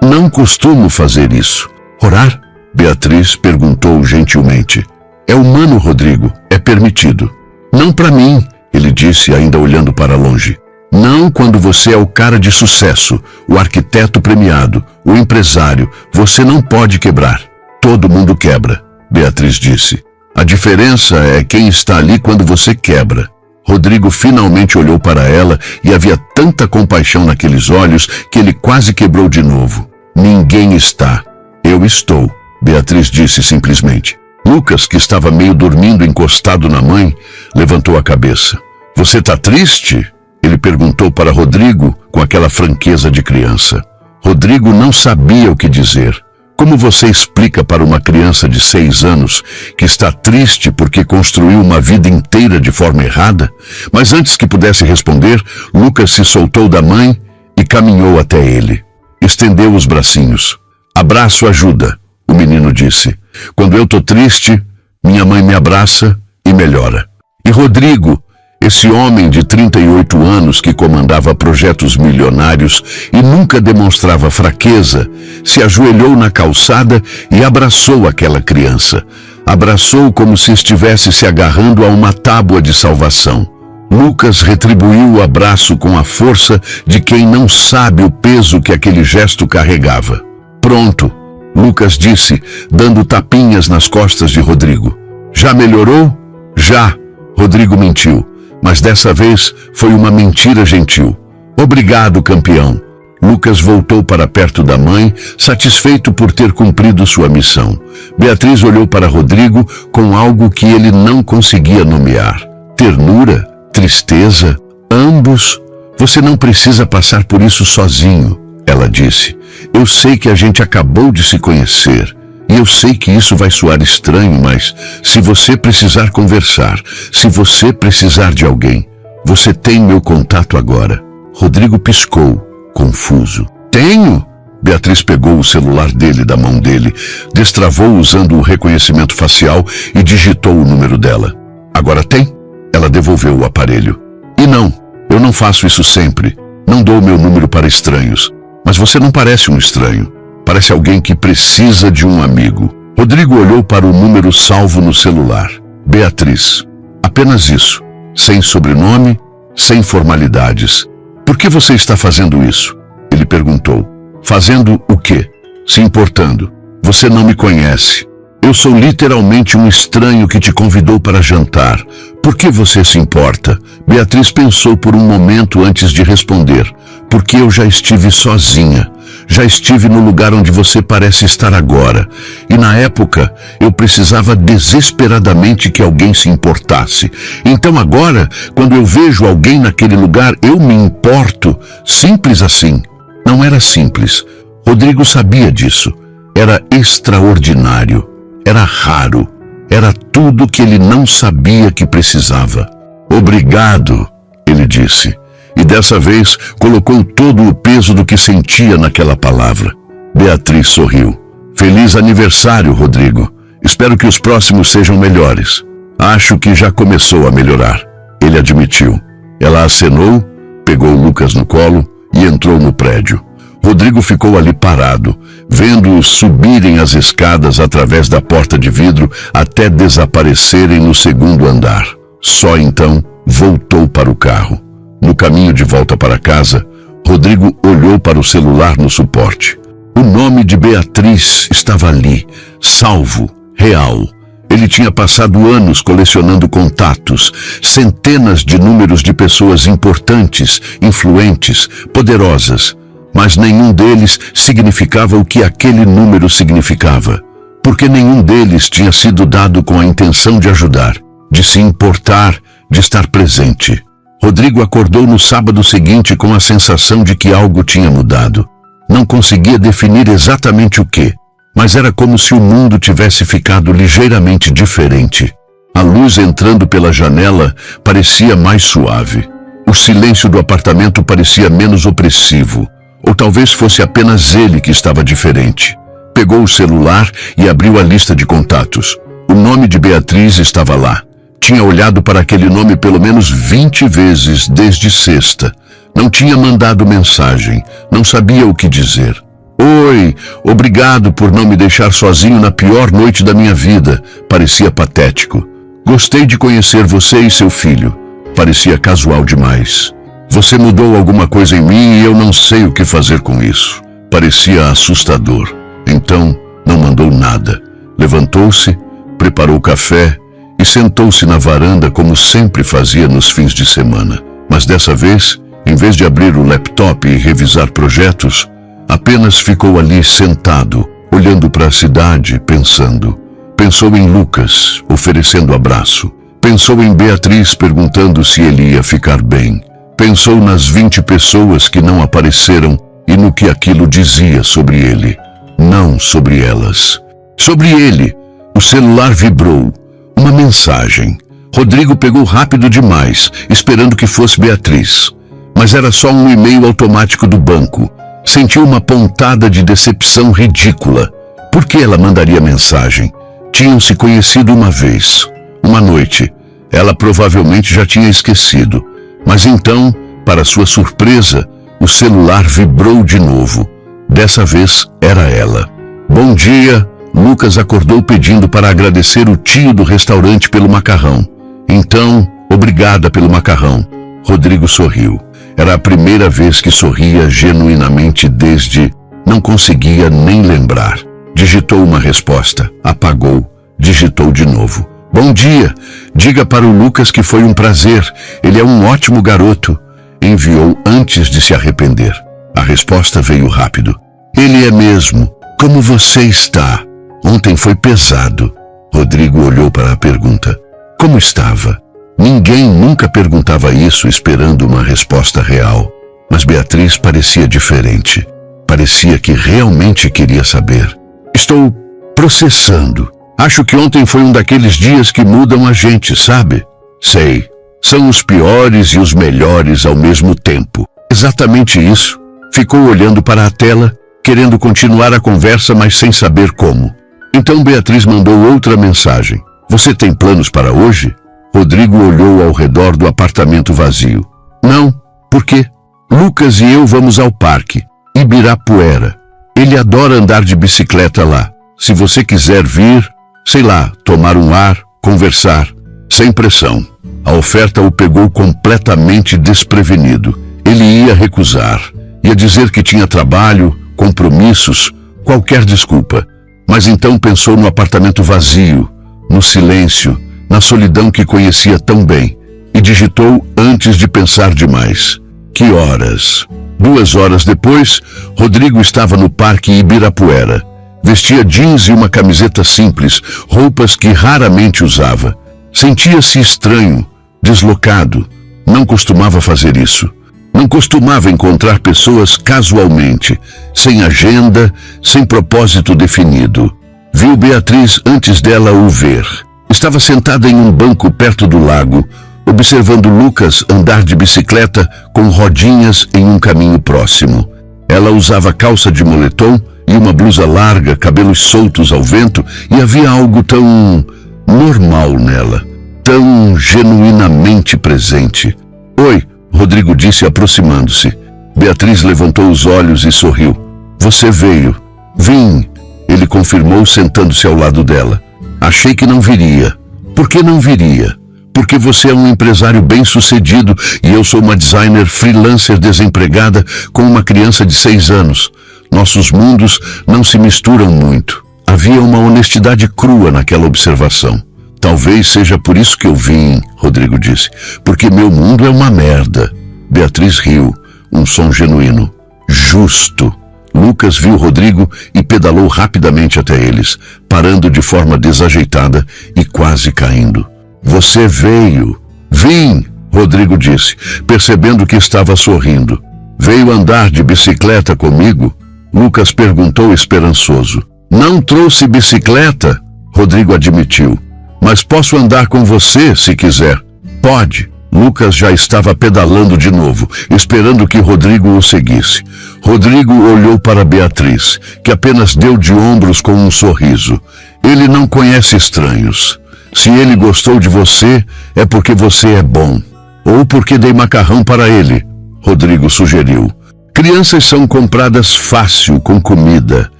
não costumo fazer isso. Orar? Beatriz perguntou gentilmente. É humano, Rodrigo, é permitido. Não para mim, ele disse ainda olhando para longe. Não quando você é o cara de sucesso, o arquiteto premiado, o empresário. Você não pode quebrar. Todo mundo quebra, Beatriz disse. A diferença é quem está ali quando você quebra. Rodrigo finalmente olhou para ela e havia tanta compaixão naqueles olhos que ele quase quebrou de novo. Ninguém está. Eu estou, Beatriz disse simplesmente. Lucas, que estava meio dormindo encostado na mãe, levantou a cabeça. Você está triste? Ele perguntou para Rodrigo com aquela franqueza de criança. Rodrigo não sabia o que dizer. Como você explica para uma criança de 6 anos que está triste porque construiu uma vida inteira de forma errada? Mas antes que pudesse responder, Lucas se soltou da mãe e caminhou até ele. Estendeu os bracinhos. Abraço ajuda, o menino disse. Quando eu estou triste, minha mãe me abraça e melhora. E Rodrigo, esse homem de 38 anos que comandava projetos milionários e nunca demonstrava fraqueza, se ajoelhou na calçada e abraçou aquela criança. Abraçou como se estivesse se agarrando a uma tábua de salvação. Lucas retribuiu o abraço com a força de quem não sabe o peso que aquele gesto carregava. Pronto, Lucas disse, dando tapinhas nas costas de Rodrigo. Já melhorou? Já, Rodrigo mentiu. Mas dessa vez foi uma mentira gentil. Obrigado, campeão. Lucas voltou para perto da mãe, satisfeito por ter cumprido sua missão. Beatriz olhou para Rodrigo com algo que ele não conseguia nomear. Ternura? Tristeza? Ambos? Você não precisa passar por isso sozinho, ela disse. Eu sei que a gente acabou de se conhecer. E eu sei que isso vai soar estranho, mas se você precisar conversar, se você precisar de alguém, você tem meu contato agora. Rodrigo piscou, confuso. Tenho? Beatriz pegou o celular dele da mão dele, destravou usando o reconhecimento facial e digitou o número dela. Agora tem? Ela devolveu o aparelho. E não, eu não faço isso sempre. Não dou meu número para estranhos. Mas você não parece um estranho. Parece alguém que precisa de um amigo. Rodrigo olhou para o número salvo no celular. Beatriz. Apenas isso. Sem sobrenome, sem formalidades. Por que você está fazendo isso? Ele perguntou. Fazendo o quê? Se importando. Você não me conhece. Eu sou literalmente um estranho que te convidou para jantar. Por que você se importa? Beatriz pensou por um momento antes de responder. Porque eu já estive sozinha. Já estive no lugar onde você parece estar agora. E na época, eu precisava desesperadamente que alguém se importasse. Então agora, quando eu vejo alguém naquele lugar, eu me importo. Simples assim. Não era simples. Rodrigo sabia disso. Era extraordinário. Era raro. Era tudo que ele não sabia que precisava. Obrigado, ele disse. E dessa vez colocou todo o peso do que sentia naquela palavra. Beatriz sorriu. Feliz aniversário, Rodrigo. Espero que os próximos sejam melhores. Acho que já começou a melhorar. Ele admitiu. Ela acenou, pegou Lucas no colo e entrou no prédio. Rodrigo ficou ali parado, vendo-os subirem as escadas através da porta de vidro até desaparecerem no segundo andar. Só então voltou para o carro. No caminho de volta para casa, Rodrigo olhou para o celular no suporte. O nome de Beatriz estava ali, salvo, real. Ele tinha passado anos colecionando contatos, centenas de números de pessoas importantes, influentes, poderosas. Mas nenhum deles significava o que aquele número significava. Porque nenhum deles tinha sido dado com a intenção de ajudar, de se importar, de estar presente. Rodrigo acordou no sábado seguinte com a sensação de que algo tinha mudado. Não conseguia definir exatamente o que, mas era como se o mundo tivesse ficado ligeiramente diferente. A luz entrando pela janela parecia mais suave. O silêncio do apartamento parecia menos opressivo. Ou talvez fosse apenas ele que estava diferente. Pegou o celular e abriu a lista de contatos. O nome de Beatriz estava lá. Tinha olhado para aquele nome pelo menos 20 vezes desde sexta. Não tinha mandado mensagem. Não sabia o que dizer. Oi, obrigado por não me deixar sozinho na pior noite da minha vida. Parecia patético. Gostei de conhecer você e seu filho. Parecia casual demais. Você mudou alguma coisa em mim e eu não sei o que fazer com isso. Parecia assustador. Então, não mandou nada. Levantou-se, preparou café e sentou-se na varanda como sempre fazia nos fins de semana. Mas dessa vez, em vez de abrir o laptop e revisar projetos, apenas ficou ali sentado, olhando para a cidade, pensando. Pensou em Lucas, oferecendo abraço. Pensou em Beatriz, perguntando se ele ia ficar bem. Pensou nas 20 pessoas que não apareceram e no que aquilo dizia sobre ele. Não sobre elas. Sobre ele. O celular vibrou. Uma mensagem. Rodrigo pegou rápido demais, esperando que fosse Beatriz. Mas era só um e-mail automático do banco. Sentiu uma pontada de decepção ridícula. Por que ela mandaria mensagem? Tinham se conhecido uma vez. Uma noite. Ela provavelmente já tinha esquecido. Mas então, para sua surpresa, o celular vibrou de novo. Dessa vez era ela. Bom dia, Lucas acordou pedindo para agradecer o tio do restaurante pelo macarrão. Então, obrigada pelo macarrão. Rodrigo sorriu. Era a primeira vez que sorria genuinamente desde... Não conseguia nem lembrar. Digitou uma resposta, apagou, digitou de novo. Bom dia, diga para o Lucas que foi um prazer, ele é um ótimo garoto. Enviou antes de se arrepender. A resposta veio rápido. Ele é mesmo. Como você está? Ontem foi pesado. Rodrigo olhou para a pergunta. Como estava? Ninguém nunca perguntava isso esperando uma resposta real. Mas Beatriz parecia diferente. Parecia que realmente queria saber. Estou processando. Acho que ontem foi um daqueles dias que mudam a gente, sabe? Sei. São os piores e os melhores ao mesmo tempo. Exatamente isso. Ficou olhando para a tela, querendo continuar a conversa, mas sem saber como. Então Beatriz mandou outra mensagem. Você tem planos para hoje? Rodrigo olhou ao redor do apartamento vazio. Não. Por quê? Lucas e eu vamos ao parque. Ibirapuera. Ele adora andar de bicicleta lá. Se você quiser vir... Sei lá, tomar um ar, conversar, sem pressão. A oferta o pegou completamente desprevenido. Ele ia recusar. Ia dizer que tinha trabalho, compromissos, qualquer desculpa. Mas então pensou no apartamento vazio, no silêncio, na solidão que conhecia tão bem, e digitou antes de pensar demais. Que horas? 2 horas depois, Rodrigo estava no Parque Ibirapuera. Vestia jeans e uma camiseta simples, roupas que raramente usava. Sentia-se estranho, deslocado. Não costumava fazer isso. Não costumava encontrar pessoas casualmente, sem agenda, sem propósito definido. Viu Beatriz antes dela o ver. Estava sentada em um banco perto do lago, observando Lucas andar de bicicleta com rodinhas em um caminho próximo. Ela usava calça de moletom e uma blusa larga, cabelos soltos ao vento, e havia algo tão normal nela, tão genuinamente presente. Oi, Rodrigo disse aproximando-se. Beatriz levantou os olhos e sorriu. Você veio. Vim, ele confirmou sentando-se ao lado dela. Achei que não viria. Por que não viria? Porque você é um empresário bem-sucedido e eu sou uma designer freelancer desempregada com uma criança de 6 anos. Nossos mundos não se misturam muito. Havia uma honestidade crua naquela observação. Talvez seja por isso que eu vim, Rodrigo disse, porque meu mundo é uma merda. Beatriz riu, um som genuíno. Justo. Lucas viu Rodrigo e pedalou rapidamente até eles, parando de forma desajeitada e quase caindo. Você veio. Vim, Rodrigo disse, percebendo que estava sorrindo. Veio andar de bicicleta comigo? Lucas perguntou esperançoso. Não trouxe bicicleta? Rodrigo admitiu. Mas posso andar com você se quiser. Pode. Lucas já estava pedalando de novo, esperando que Rodrigo o seguisse. Rodrigo olhou para Beatriz, que apenas deu de ombros com um sorriso. Ele não conhece estranhos. Se ele gostou de você, é porque você é bom. Ou porque dei macarrão para ele, Rodrigo sugeriu. Crianças são compradas fácil com comida.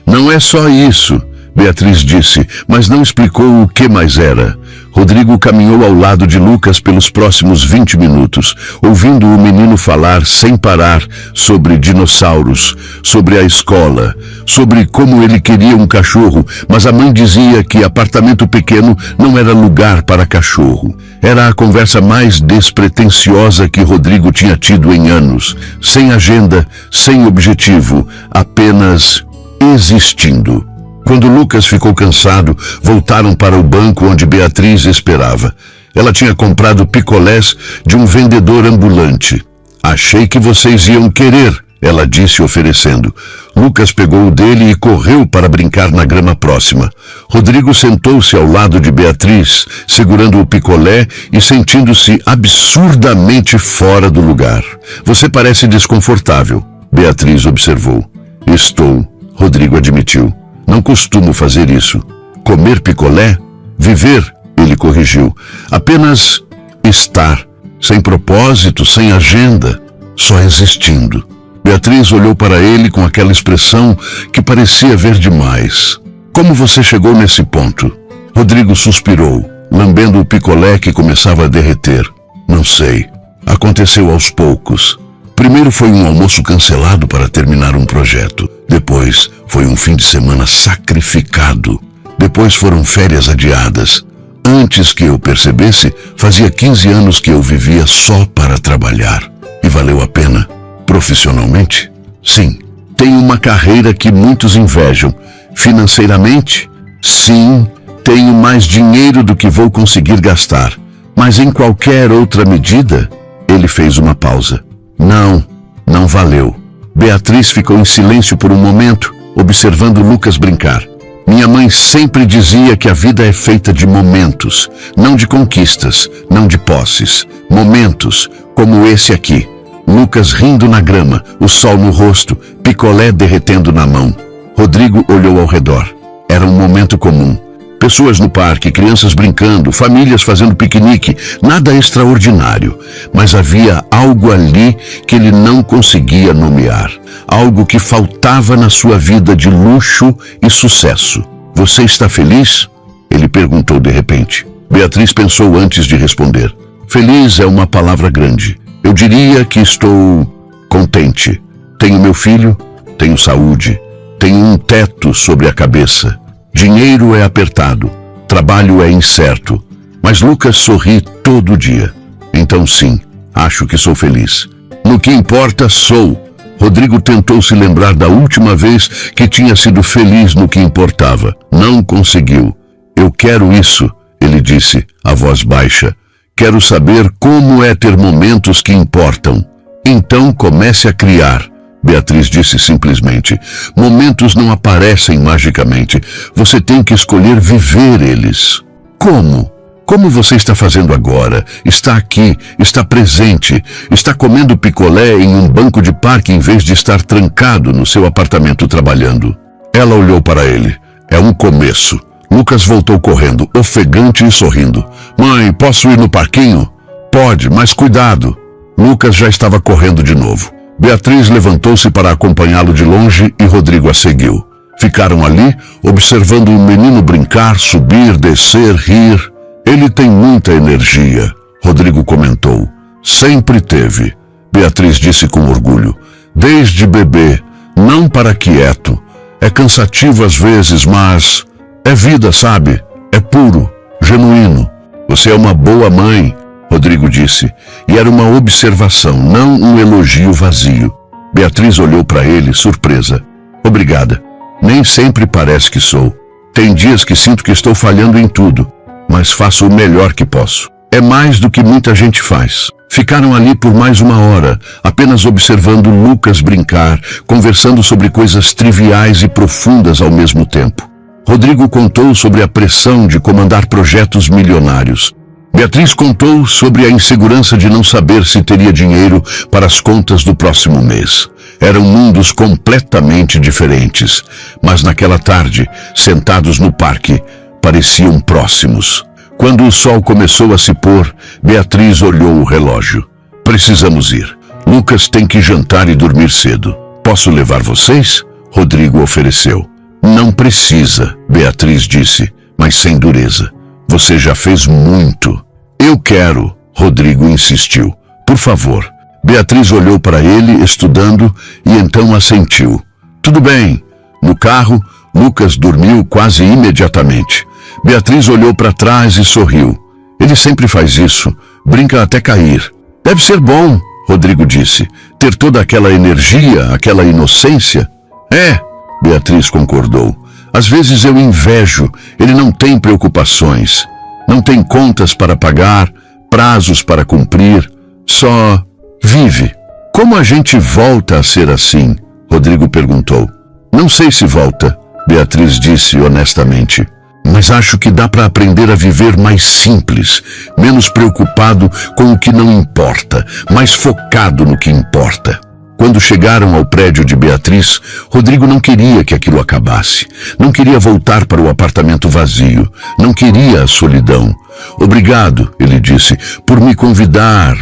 Não é só isso, Beatriz disse, mas não explicou o que mais era. Rodrigo caminhou ao lado de Lucas pelos próximos 20 minutos, ouvindo o menino falar sem parar sobre dinossauros, sobre a escola, sobre como ele queria um cachorro, mas a mãe dizia que apartamento pequeno não era lugar para cachorro. Era a conversa mais despretensiosa que Rodrigo tinha tido em anos, sem agenda, sem objetivo, apenas existindo. Quando Lucas ficou cansado, voltaram para o banco onde Beatriz esperava. Ela tinha comprado picolés de um vendedor ambulante. Achei que vocês iam querer, ela disse oferecendo. Lucas pegou o dele e correu para brincar na grama próxima. Rodrigo sentou-se ao lado de Beatriz, segurando o picolé e sentindo-se absurdamente fora do lugar. Você parece desconfortável, Beatriz observou. Estou, Rodrigo admitiu. Não costumo fazer isso. Comer picolé? Viver, ele corrigiu. Apenas estar, sem propósito, sem agenda, só existindo. Beatriz olhou para ele com aquela expressão que parecia ver demais. Como você chegou nesse ponto? Rodrigo suspirou, lambendo o picolé que começava a derreter. Não sei. Aconteceu aos poucos. Primeiro foi um almoço cancelado para terminar um projeto. Depois foi um fim de semana sacrificado. Depois foram férias adiadas. Antes que eu percebesse, fazia 15 anos que eu vivia só para trabalhar. E valeu a pena. Profissionalmente? Sim. Tenho uma carreira que muitos invejam. Financeiramente? Sim. Tenho mais dinheiro do que vou conseguir gastar. Mas em qualquer outra medida? Ele fez uma pausa. Não valeu. Beatriz ficou em silêncio por um momento, observando Lucas brincar. Minha mãe sempre dizia que a vida é feita de momentos, não de conquistas, não de posses. Momentos, como esse aqui. Lucas rindo na grama, o sol no rosto, picolé derretendo na mão. Rodrigo olhou ao redor. Era um momento comum. Pessoas no parque, crianças brincando, famílias fazendo piquenique, nada extraordinário. Mas havia algo ali que ele não conseguia nomear. Algo que faltava na sua vida de luxo e sucesso. Você está feliz? Ele perguntou de repente. Beatriz pensou antes de responder. Feliz é uma palavra grande. Eu diria que estou contente. Tenho meu filho, tenho saúde, tenho um teto sobre a cabeça. Dinheiro é apertado, trabalho é incerto, Mas Lucas sorri todo dia. Então sim, acho que sou feliz. No que importa, sou. Rodrigo tentou se lembrar da última vez que tinha sido feliz no que importava. Não conseguiu. Eu quero isso, ele disse, a voz baixa. Quero saber como é ter momentos que importam. Então comece a criar. Beatriz disse simplesmente. Momentos não aparecem magicamente. Você tem que escolher viver eles. Como? Como você está fazendo agora? Está aqui, está presente, está comendo picolé em um banco de parque em vez de estar trancado no seu apartamento trabalhando. Ela olhou para ele. É um começo. Lucas voltou correndo, ofegante e sorrindo. Mãe, posso ir no parquinho? Pode, mas cuidado. Lucas já estava correndo de novo. Beatriz levantou-se para acompanhá-lo de longe e Rodrigo a seguiu. Ficaram ali, observando o menino brincar, subir, descer, rir. Ele tem muita energia, Rodrigo comentou. Sempre teve, Beatriz disse com orgulho. Desde bebê, não para quieto. É cansativo às vezes, mas é vida, sabe? É puro, genuíno. Você é uma boa mãe, Rodrigo disse. E era uma observação, não um elogio vazio. Beatriz olhou para ele, surpresa. Obrigada. Nem sempre parece que sou. Tem dias que sinto que estou falhando em tudo, mas faço o melhor que posso. É mais do que muita gente faz. Ficaram ali por mais uma hora, apenas observando Lucas brincar, conversando sobre coisas triviais e profundas ao mesmo tempo. Rodrigo contou sobre a pressão de comandar projetos milionários. Beatriz contou sobre a insegurança de não saber se teria dinheiro para as contas do próximo mês. Eram mundos completamente diferentes, mas naquela tarde, sentados no parque, pareciam próximos. Quando o sol começou a se pôr, Beatriz olhou o relógio. Precisamos ir. Lucas tem que jantar e dormir cedo. Posso levar vocês? Rodrigo ofereceu. Não precisa, Beatriz disse, mas sem dureza. Você já fez muito. Eu quero, Rodrigo insistiu. Por favor. Beatriz olhou para ele, estudando, e então assentiu. Tudo bem. No carro, Lucas dormiu quase imediatamente. Beatriz olhou para trás e sorriu. Ele sempre faz isso, brinca até cair. Deve ser bom, Rodrigo disse, ter toda aquela energia, aquela inocência. É, Beatriz concordou. Às vezes eu invejo, ele não tem preocupações. Não tem contas para pagar, prazos para cumprir, só vive. Como a gente volta a ser assim? Rodrigo perguntou. Não sei se volta, Beatriz disse honestamente. Mas acho que dá para aprender a viver mais simples, menos preocupado com o que não importa, mais focado no que importa. Quando chegaram ao prédio de Beatriz, Rodrigo não queria que aquilo acabasse. Não queria voltar para o apartamento vazio. Não queria a solidão. Obrigado, ele disse, por me convidar,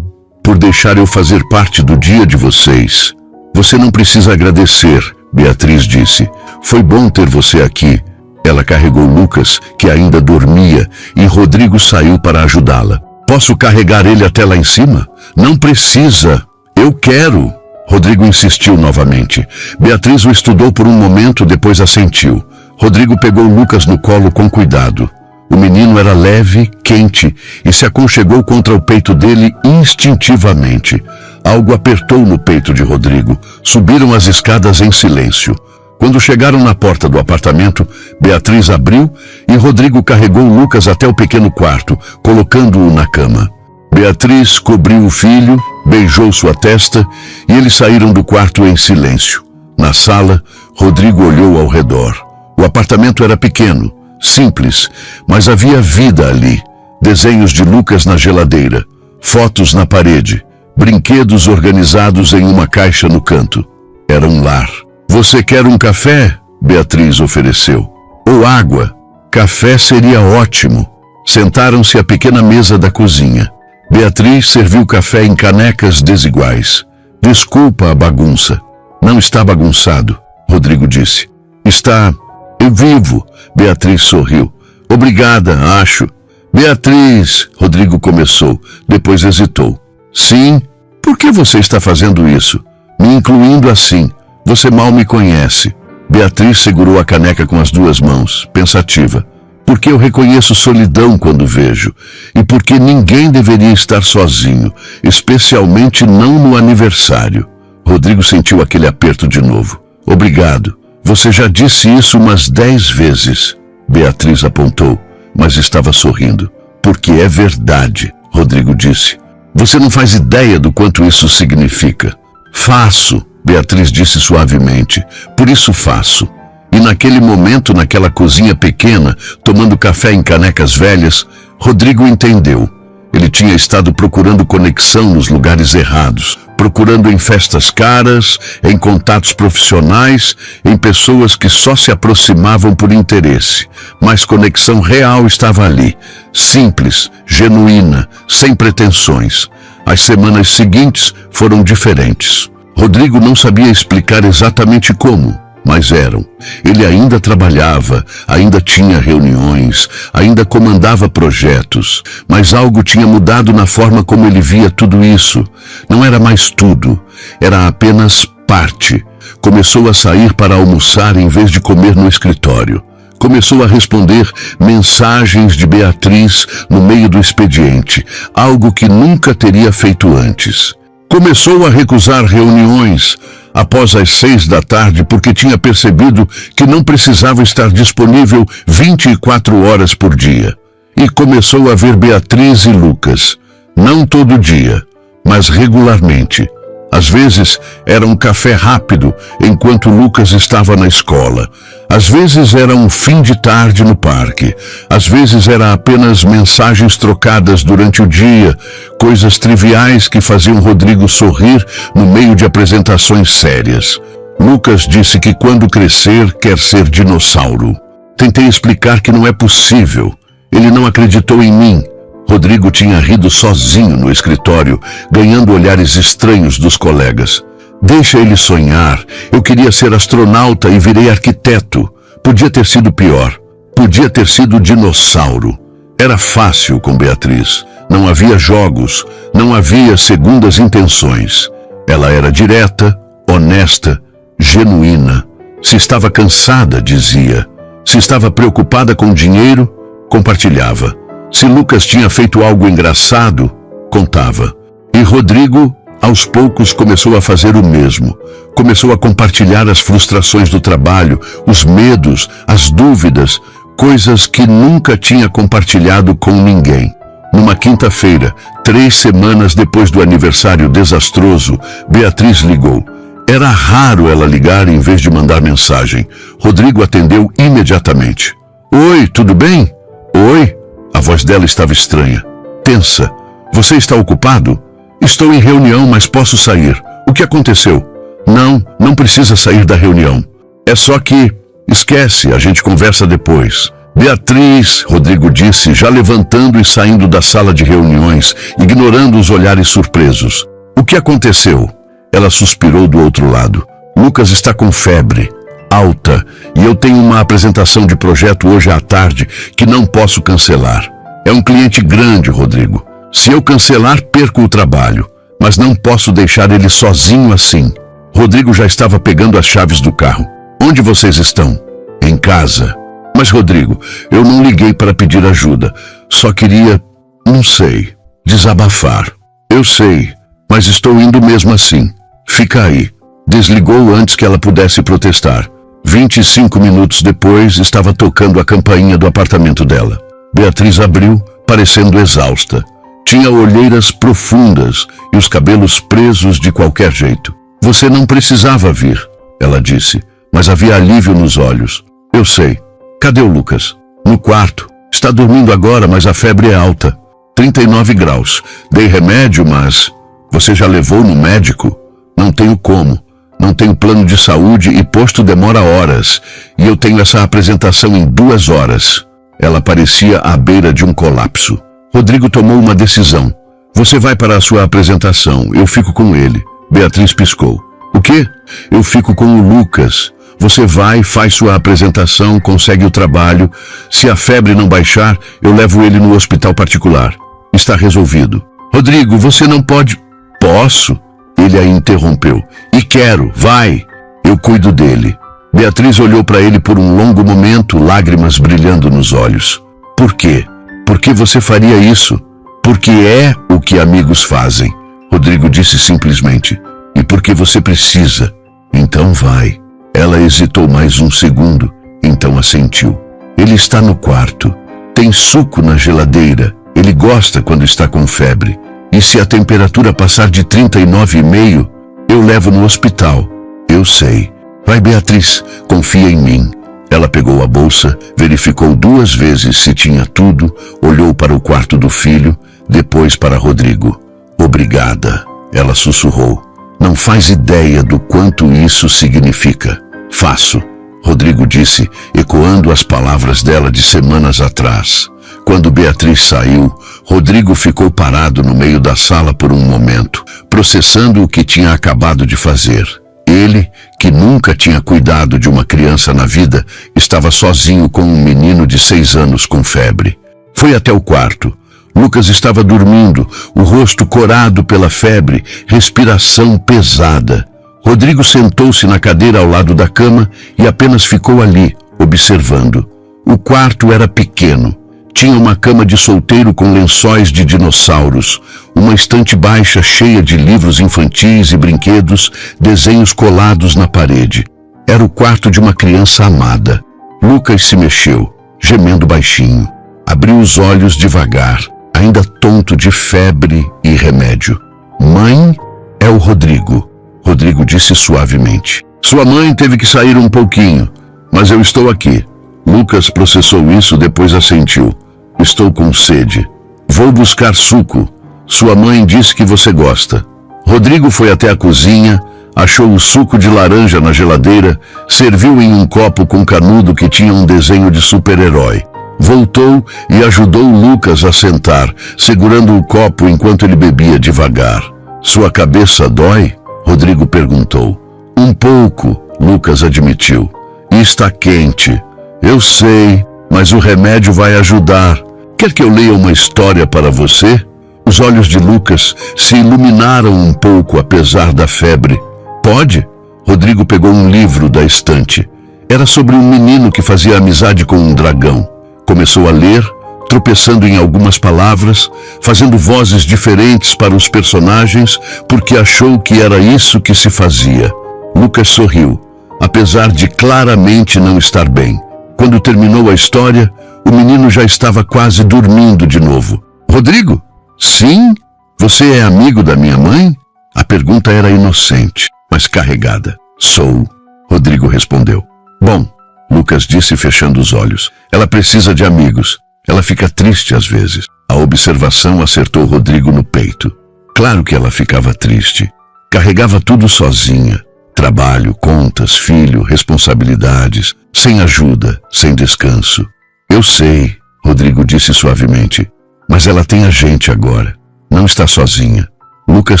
por deixar eu fazer parte do dia de vocês. Você não precisa agradecer, Beatriz disse. Foi bom ter você aqui. Ela carregou Lucas, que ainda dormia, e Rodrigo saiu para ajudá-la. Posso carregar ele até lá em cima? Não precisa. Eu quero. Rodrigo insistiu novamente. Beatriz o estudou por um momento, depois assentiu. Rodrigo pegou Lucas no colo com cuidado. O menino era leve, quente, e se aconchegou contra o peito dele instintivamente. Algo apertou no peito de Rodrigo. Subiram as escadas em silêncio. Quando chegaram na porta do apartamento, Beatriz abriu e Rodrigo carregou Lucas até o pequeno quarto, colocando-o na cama. Beatriz cobriu o filho, beijou sua testa e eles saíram do quarto em silêncio. Na sala, Rodrigo olhou ao redor. O apartamento era pequeno, simples, mas havia vida ali. Desenhos de Lucas na geladeira, fotos na parede, brinquedos organizados em uma caixa no canto. Era um lar. Você quer um café? Beatriz ofereceu. Ou água? Café seria ótimo. Sentaram-se à pequena mesa da cozinha. Beatriz serviu café em canecas desiguais. Desculpa a bagunça. Não está bagunçado, Rodrigo disse. Está... Eu vivo, Beatriz sorriu. Obrigada, acho. Beatriz, Rodrigo começou, depois hesitou. Sim? Por que você está fazendo isso? Me incluindo assim. Você mal me conhece. Beatriz segurou a caneca com as duas mãos, pensativa. porque eu reconheço solidão quando vejo, e porque ninguém deveria estar sozinho, especialmente não no aniversário. Rodrigo sentiu aquele aperto de novo. Obrigado. Você já disse isso umas 10 vezes. Beatriz apontou, mas estava sorrindo. Porque é verdade, Rodrigo disse. Você não faz ideia do quanto isso significa. Faço, Beatriz disse suavemente. Por isso faço. E naquele momento, naquela cozinha pequena, tomando café em canecas velhas, Rodrigo entendeu. Ele tinha estado procurando conexão nos lugares errados, procurando em festas caras, em contatos profissionais, em pessoas que só se aproximavam por interesse. Mas conexão real estava ali, simples, genuína, sem pretensões. As semanas seguintes foram diferentes. Rodrigo não sabia explicar exatamente como, mas eram. Ele ainda trabalhava, ainda tinha reuniões, ainda comandava projetos, mas algo tinha mudado na forma como ele via tudo isso. Não era mais tudo, era apenas parte. Começou a sair para almoçar em vez de comer no escritório. Começou a responder mensagens de Beatriz no meio do expediente, algo que nunca teria feito antes. Começou a recusar reuniões após as 6 da tarde porque tinha percebido que não precisava estar disponível 24 horas por dia. E começou a ver Beatriz e Lucas, não todo dia, mas regularmente. Às vezes era um café rápido enquanto Lucas estava na escola. Às vezes era um fim de tarde no parque. Às vezes era apenas mensagens trocadas durante o dia, coisas triviais que faziam Rodrigo sorrir no meio de apresentações sérias. Lucas disse que quando crescer quer ser dinossauro. Tentei explicar que não é possível. Ele não acreditou em mim. Rodrigo tinha rido sozinho no escritório, ganhando olhares estranhos dos colegas. Deixa ele sonhar. Eu queria ser astronauta e virei arquiteto. Podia ter sido pior. Podia ter sido dinossauro. Era fácil com Beatriz. Não havia jogos. Não havia segundas intenções. Ela era direta, honesta, genuína. Se estava cansada, dizia. Se estava preocupada com dinheiro, compartilhava. Se Lucas tinha feito algo engraçado, contava. E Rodrigo, aos poucos, começou a fazer o mesmo. Começou a compartilhar as frustrações do trabalho, os medos, as dúvidas, coisas que nunca tinha compartilhado com ninguém. Numa quinta-feira, 3 semanas depois do aniversário desastroso, Beatriz ligou. Era raro ela ligar em vez de mandar mensagem. Rodrigo atendeu imediatamente. Oi, tudo bem? Oi? A voz dela estava estranha. Tensa. Você está ocupado? Estou em reunião, mas posso sair. O que aconteceu? Não precisa sair da reunião. É só que... Esquece, a gente conversa depois. Beatriz, Rodrigo disse, já levantando e saindo da sala de reuniões, ignorando os olhares surpresos. O que aconteceu? Ela suspirou do outro lado. Lucas está com febre. Alta, e eu tenho uma apresentação de projeto hoje à tarde que não posso cancelar. É um cliente grande, Rodrigo. Se eu cancelar, perco o trabalho, mas não posso deixar ele sozinho assim. Rodrigo já estava pegando as chaves do carro. Onde vocês estão? Em casa. Mas, Rodrigo, eu não liguei para pedir ajuda. Só queria, não sei, desabafar. Eu sei, mas estou indo mesmo assim. Fica aí. Desligou antes que ela pudesse protestar. 25 minutos depois, estava tocando a campainha do apartamento dela. Beatriz abriu, parecendo exausta. Tinha olheiras profundas e os cabelos presos de qualquer jeito. Você não precisava vir, ela disse, mas havia alívio nos olhos. Eu sei. Cadê o Lucas? No quarto. Está dormindo agora, mas a febre é alta. 39 graus. Dei remédio, mas... Você já levou no médico? Não tenho como. Não tenho plano de saúde e posto demora horas. E eu tenho essa apresentação em 2 horas. Ela parecia à beira de um colapso. Rodrigo tomou uma decisão. Você vai para a sua apresentação. Eu fico com ele. Beatriz piscou. O quê? Eu fico com o Lucas. Você vai, faz sua apresentação, consegue o trabalho. Se a febre não baixar, eu levo ele no hospital particular. Está resolvido. Rodrigo, você não pode... Posso? Ele a interrompeu. E quero, vai. Eu cuido dele. Beatriz olhou para ele por um longo momento, lágrimas brilhando nos olhos. Por quê? Por que você faria isso? Porque é o que amigos fazem. Rodrigo disse simplesmente. E porque você precisa. Então vai. Ela hesitou mais um segundo, então assentiu. Ele está no quarto. Tem suco na geladeira. Ele gosta quando está com febre. E se a temperatura passar de 39,5, eu levo no hospital. Eu sei. Vai, Beatriz, confia em mim. Ela pegou a bolsa, verificou 2 vezes se tinha tudo, olhou para o quarto do filho, depois para Rodrigo. Obrigada, ela sussurrou. Não faz ideia do quanto isso significa. Faço, Rodrigo disse, ecoando as palavras dela de semanas atrás. Quando Beatriz saiu, Rodrigo ficou parado no meio da sala por um momento, processando o que tinha acabado de fazer. Ele, que nunca tinha cuidado de uma criança na vida, estava sozinho com um menino de 6 anos com febre. Foi até o quarto. Lucas estava dormindo, o rosto corado pela febre, respiração pesada. Rodrigo sentou-se na cadeira ao lado da cama e apenas ficou ali, observando. O quarto era pequeno. Tinha uma cama de solteiro com lençóis de dinossauros, uma estante baixa cheia de livros infantis e brinquedos, desenhos colados na parede. Era o quarto de uma criança amada. Lucas se mexeu, gemendo baixinho. Abriu os olhos devagar, ainda tonto de febre e remédio. Mãe, é o Rodrigo. Rodrigo disse suavemente. Sua mãe teve que sair um pouquinho, mas eu estou aqui. Lucas processou isso, depois assentiu. Estou com sede. Vou buscar suco. Sua mãe disse que você gosta. Rodrigo foi até a cozinha, achou o suco de laranja na geladeira, serviu em um copo com canudo que tinha um desenho de super-herói. Voltou e ajudou Lucas a sentar, segurando o copo enquanto ele bebia devagar. Sua cabeça dói? Rodrigo perguntou. Um pouco, Lucas admitiu. E está quente. Eu sei, mas o remédio vai ajudar. Quer que eu leia uma história para você? Os olhos de Lucas se iluminaram um pouco apesar da febre. Pode? Rodrigo pegou um livro da estante. Era sobre um menino que fazia amizade com um dragão. Começou a ler, tropeçando em algumas palavras, fazendo vozes diferentes para os personagens, porque achou que era isso que se fazia. Lucas sorriu, apesar de claramente não estar bem. Quando terminou a história, o menino já estava quase dormindo de novo. Rodrigo? Sim? Você é amigo da minha mãe? A pergunta era inocente, mas carregada. Sou, Rodrigo respondeu. Bom, Lucas disse fechando os olhos. Ela precisa de amigos. Ela fica triste às vezes. A observação acertou Rodrigo no peito. Claro que ela ficava triste. Carregava tudo sozinha. Trabalho, contas, filho, responsabilidades. Sem ajuda, sem descanso. Eu sei, Rodrigo disse suavemente. Mas ela tem a gente agora. Não está sozinha. Lucas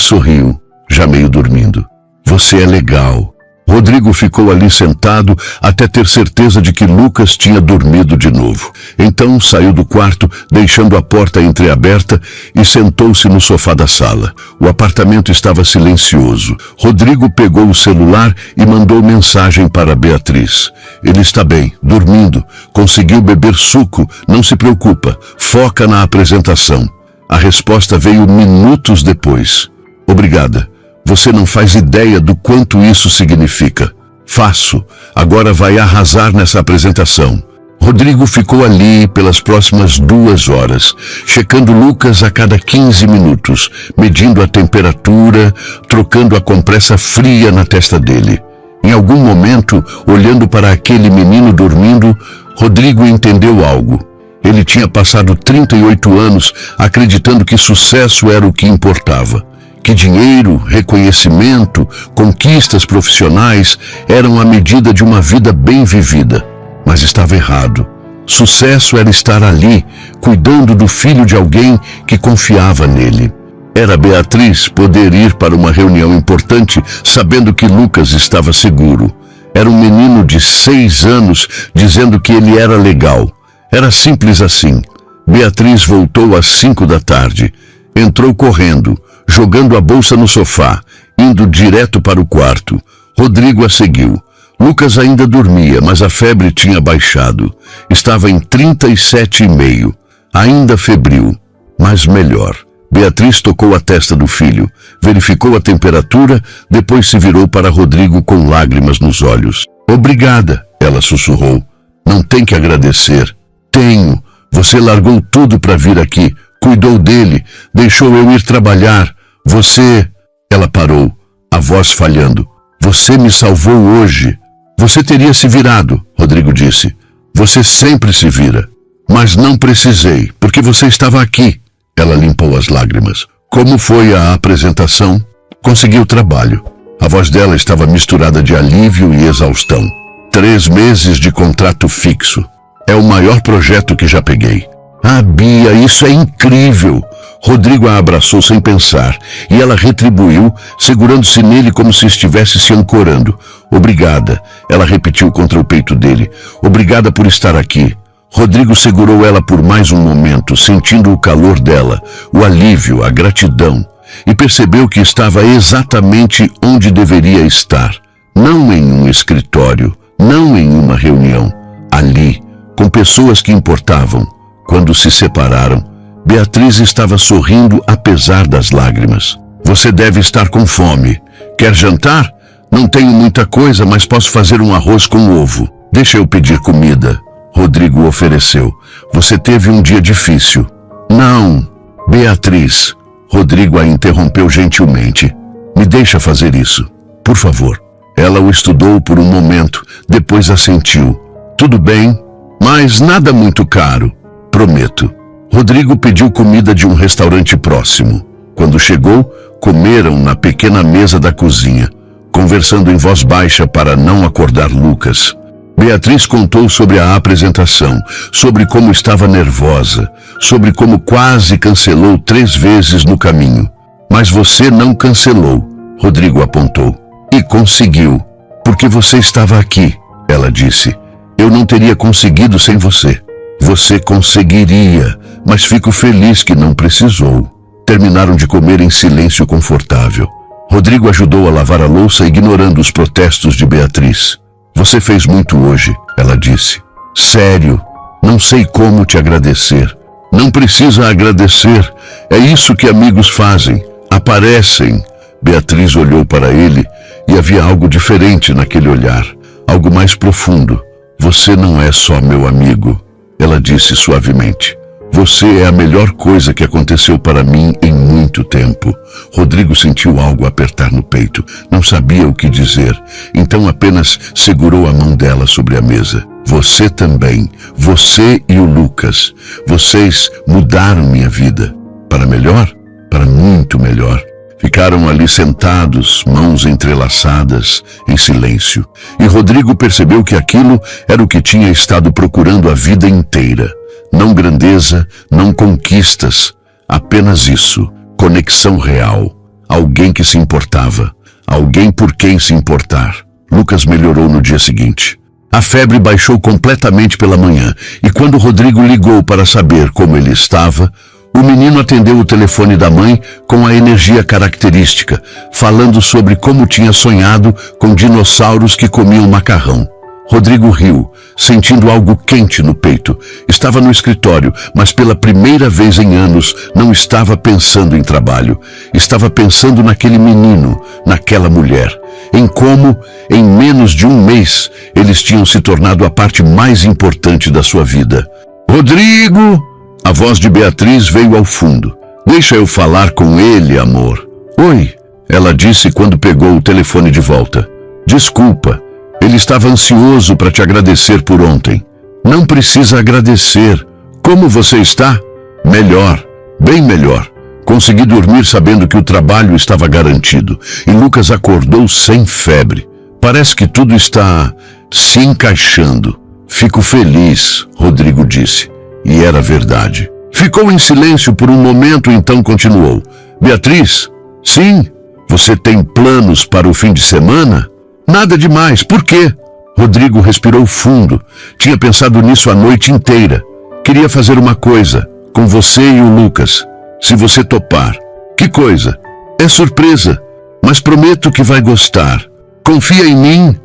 sorriu, já meio dormindo. Você é legal. Rodrigo ficou ali sentado até ter certeza de que Lucas tinha dormido de novo. Então saiu do quarto, deixando a porta entreaberta, e sentou-se no sofá da sala. O apartamento estava silencioso. Rodrigo pegou o celular e mandou mensagem para Beatriz. Ele está bem, dormindo. Conseguiu beber suco. Não se preocupa. Foca na apresentação. A resposta veio minutos depois. Obrigada. Você não faz ideia do quanto isso significa. Faço. Agora vai arrasar nessa apresentação. Rodrigo ficou ali pelas próximas 2 horas, checando Lucas a cada 15 minutos, medindo a temperatura, trocando a compressa fria na testa dele. Em algum momento, olhando para aquele menino dormindo, Rodrigo entendeu algo. Ele tinha passado 38 anos acreditando que sucesso era o que importava. Que dinheiro, reconhecimento, conquistas profissionais eram a medida de uma vida bem vivida. Mas estava errado. Sucesso era estar ali, cuidando do filho de alguém que confiava nele. Era Beatriz poder ir para uma reunião importante sabendo que Lucas estava seguro. Era um menino de 6 anos dizendo que ele era legal. Era simples assim. Beatriz voltou às 5 da tarde. Entrou correndo, jogando a bolsa no sofá, indo direto para o quarto. Rodrigo a seguiu. Lucas ainda dormia, mas a febre tinha baixado. Estava em 37,5, ainda febril, mas melhor. Beatriz tocou a testa do filho, verificou a temperatura, depois se virou para Rodrigo com lágrimas nos olhos. Obrigada, ela sussurrou. Não tem que agradecer. Tenho. Você largou tudo para vir aqui, cuidou dele, deixou eu ir trabalhar. Você... Ela parou, a voz falhando. Você me salvou hoje. Você teria se virado, Rodrigo disse. Você sempre se vira. Mas não precisei, porque você estava aqui. Ela limpou as lágrimas. Como foi a apresentação? Consegui o trabalho. A voz dela estava misturada de alívio e exaustão. 3 meses de contrato fixo. É o maior projeto que já peguei. Ah, Bia, isso é incrível! Rodrigo a abraçou sem pensar, e ela retribuiu, segurando-se nele como se estivesse se ancorando. Obrigada, ela repetiu contra o peito dele. Obrigada por estar aqui. Rodrigo segurou ela por mais um momento, sentindo o calor dela, o alívio, a gratidão, e percebeu que estava exatamente onde deveria estar. Não em um escritório, não em uma reunião. Ali, com pessoas que importavam. Quando se separaram, Beatriz estava sorrindo apesar das lágrimas. Você deve estar com fome. Quer jantar? Não tenho muita coisa, mas posso fazer um arroz com ovo. Deixa eu pedir comida. Rodrigo ofereceu. Você teve um dia difícil. Não, Beatriz. Rodrigo a interrompeu gentilmente. Me deixa fazer isso, por favor. Ela o estudou por um momento, depois assentiu. Tudo bem, mas nada muito caro. Prometo. Rodrigo pediu comida de um restaurante próximo. Quando chegou, comeram na pequena mesa da cozinha, conversando em voz baixa para não acordar Lucas. Beatriz contou sobre a apresentação, sobre como estava nervosa, sobre como quase cancelou 3 vezes no caminho. Mas você não cancelou, Rodrigo apontou. E conseguiu, porque você estava aqui, ela disse. Eu não teria conseguido sem você. Você conseguiria, mas fico feliz que não precisou. Terminaram de comer em silêncio confortável. Rodrigo ajudou a lavar a louça, ignorando os protestos de Beatriz. Você fez muito hoje, ela disse. Sério, não sei como te agradecer. Não precisa agradecer, é isso que amigos fazem, aparecem. Beatriz olhou para ele e havia algo diferente naquele olhar, algo mais profundo. Você não é só meu amigo, ela disse suavemente. Você é a melhor coisa que aconteceu para mim em muito tempo. Rodrigo sentiu algo apertar no peito. Não sabia o que dizer, então apenas segurou a mão dela sobre a mesa. Você também, você e o Lucas. Vocês mudaram minha vida. Para melhor? Para muito melhor. Ficaram ali sentados, mãos entrelaçadas, em silêncio. E Rodrigo percebeu que aquilo era o que tinha estado procurando a vida inteira. Não grandeza, não conquistas, apenas isso, conexão real, alguém que se importava, alguém por quem se importar. Lucas melhorou no dia seguinte. A febre baixou completamente pela manhã, e quando Rodrigo ligou para saber como ele estava, o menino atendeu o telefone da mãe com a energia característica, falando sobre como tinha sonhado com dinossauros que comiam macarrão. Rodrigo riu, sentindo algo quente no peito. Estava no escritório, mas pela primeira vez em anos não estava pensando em trabalho. Estava pensando naquele menino, naquela mulher. Em como, em menos de um mês, eles tinham se tornado a parte mais importante da sua vida. Rodrigo! A voz de Beatriz veio ao fundo. Deixa eu falar com ele, amor. Oi, ela disse quando pegou o telefone de volta. Desculpa. Ele estava ansioso para te agradecer por ontem. Não precisa agradecer. Como você está? Melhor, bem melhor. Consegui dormir sabendo que o trabalho estava garantido. E Lucas acordou sem febre. Parece que tudo está se encaixando. Fico feliz, Rodrigo disse. E era verdade. Ficou em silêncio por um momento, então continuou. Beatriz? Sim? Você tem planos para o fim de semana? Nada demais. Por quê? Rodrigo respirou fundo. Tinha pensado nisso a noite inteira. Queria fazer uma coisa, com você e o Lucas. Se você topar. Que coisa? É surpresa, mas prometo que vai gostar. Confia em mim?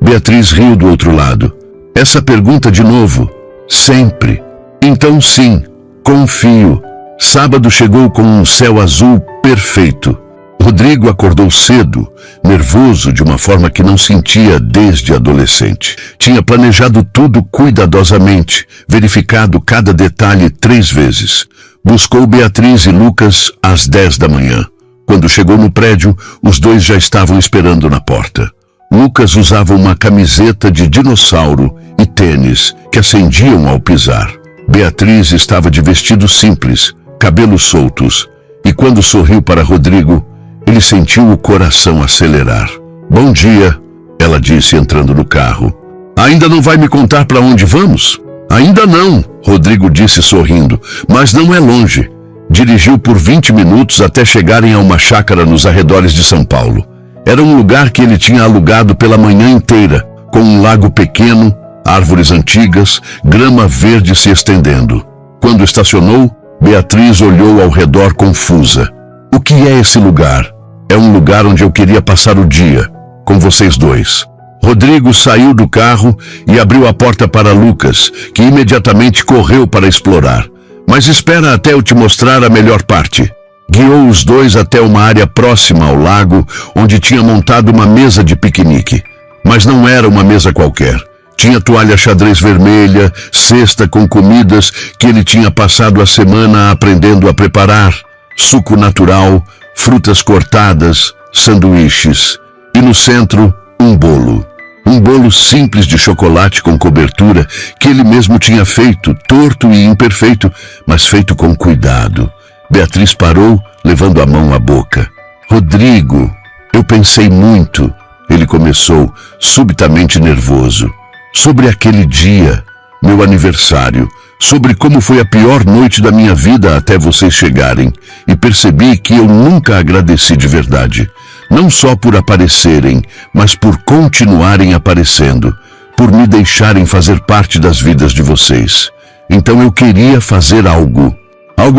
Beatriz riu do outro lado. Essa pergunta de novo. Sempre. Então sim, confio. Sábado chegou com um céu azul perfeito. Rodrigo acordou cedo, nervoso de uma forma que não sentia desde adolescente. Tinha planejado tudo cuidadosamente, verificado cada detalhe 3 vezes. Buscou Beatriz e Lucas às 10 da manhã. Quando chegou no prédio, os dois já estavam esperando na porta. Lucas usava uma camiseta de dinossauro e tênis que acendiam ao pisar. Beatriz estava de vestido simples, cabelos soltos, e quando sorriu para Rodrigo, ele sentiu o coração acelerar. Bom dia, ela disse entrando no carro. Ainda não vai me contar para onde vamos? Ainda não, Rodrigo disse sorrindo, mas não é longe. Dirigiu por 20 minutos até chegarem a uma chácara nos arredores de São Paulo. Era um lugar que ele tinha alugado pela manhã inteira, com um lago pequeno, árvores antigas, grama verde se estendendo. Quando estacionou, Beatriz olhou ao redor confusa. O que é esse lugar? É um lugar onde eu queria passar o dia, com vocês dois. Rodrigo saiu do carro e abriu a porta para Lucas, que imediatamente correu para explorar. Mas espera até eu te mostrar a melhor parte. Guiou os dois até uma área próxima ao lago, onde tinha montado uma mesa de piquenique. Mas não era uma mesa qualquer. Tinha toalha xadrez vermelha, cesta com comidas que ele tinha passado a semana aprendendo a preparar, suco natural, frutas cortadas, sanduíches. E no centro, um bolo. Um bolo simples de chocolate com cobertura que ele mesmo tinha feito, torto e imperfeito, mas feito com cuidado. Beatriz parou, levando a mão à boca. Rodrigo, eu pensei muito, ele começou, subitamente nervoso. Sobre aquele dia, meu aniversário, sobre como foi a pior noite da minha vida até vocês chegarem, e percebi que eu nunca agradeci de verdade. Não só por aparecerem, mas por continuarem aparecendo, por me deixarem fazer parte das vidas de vocês. Então eu queria fazer algo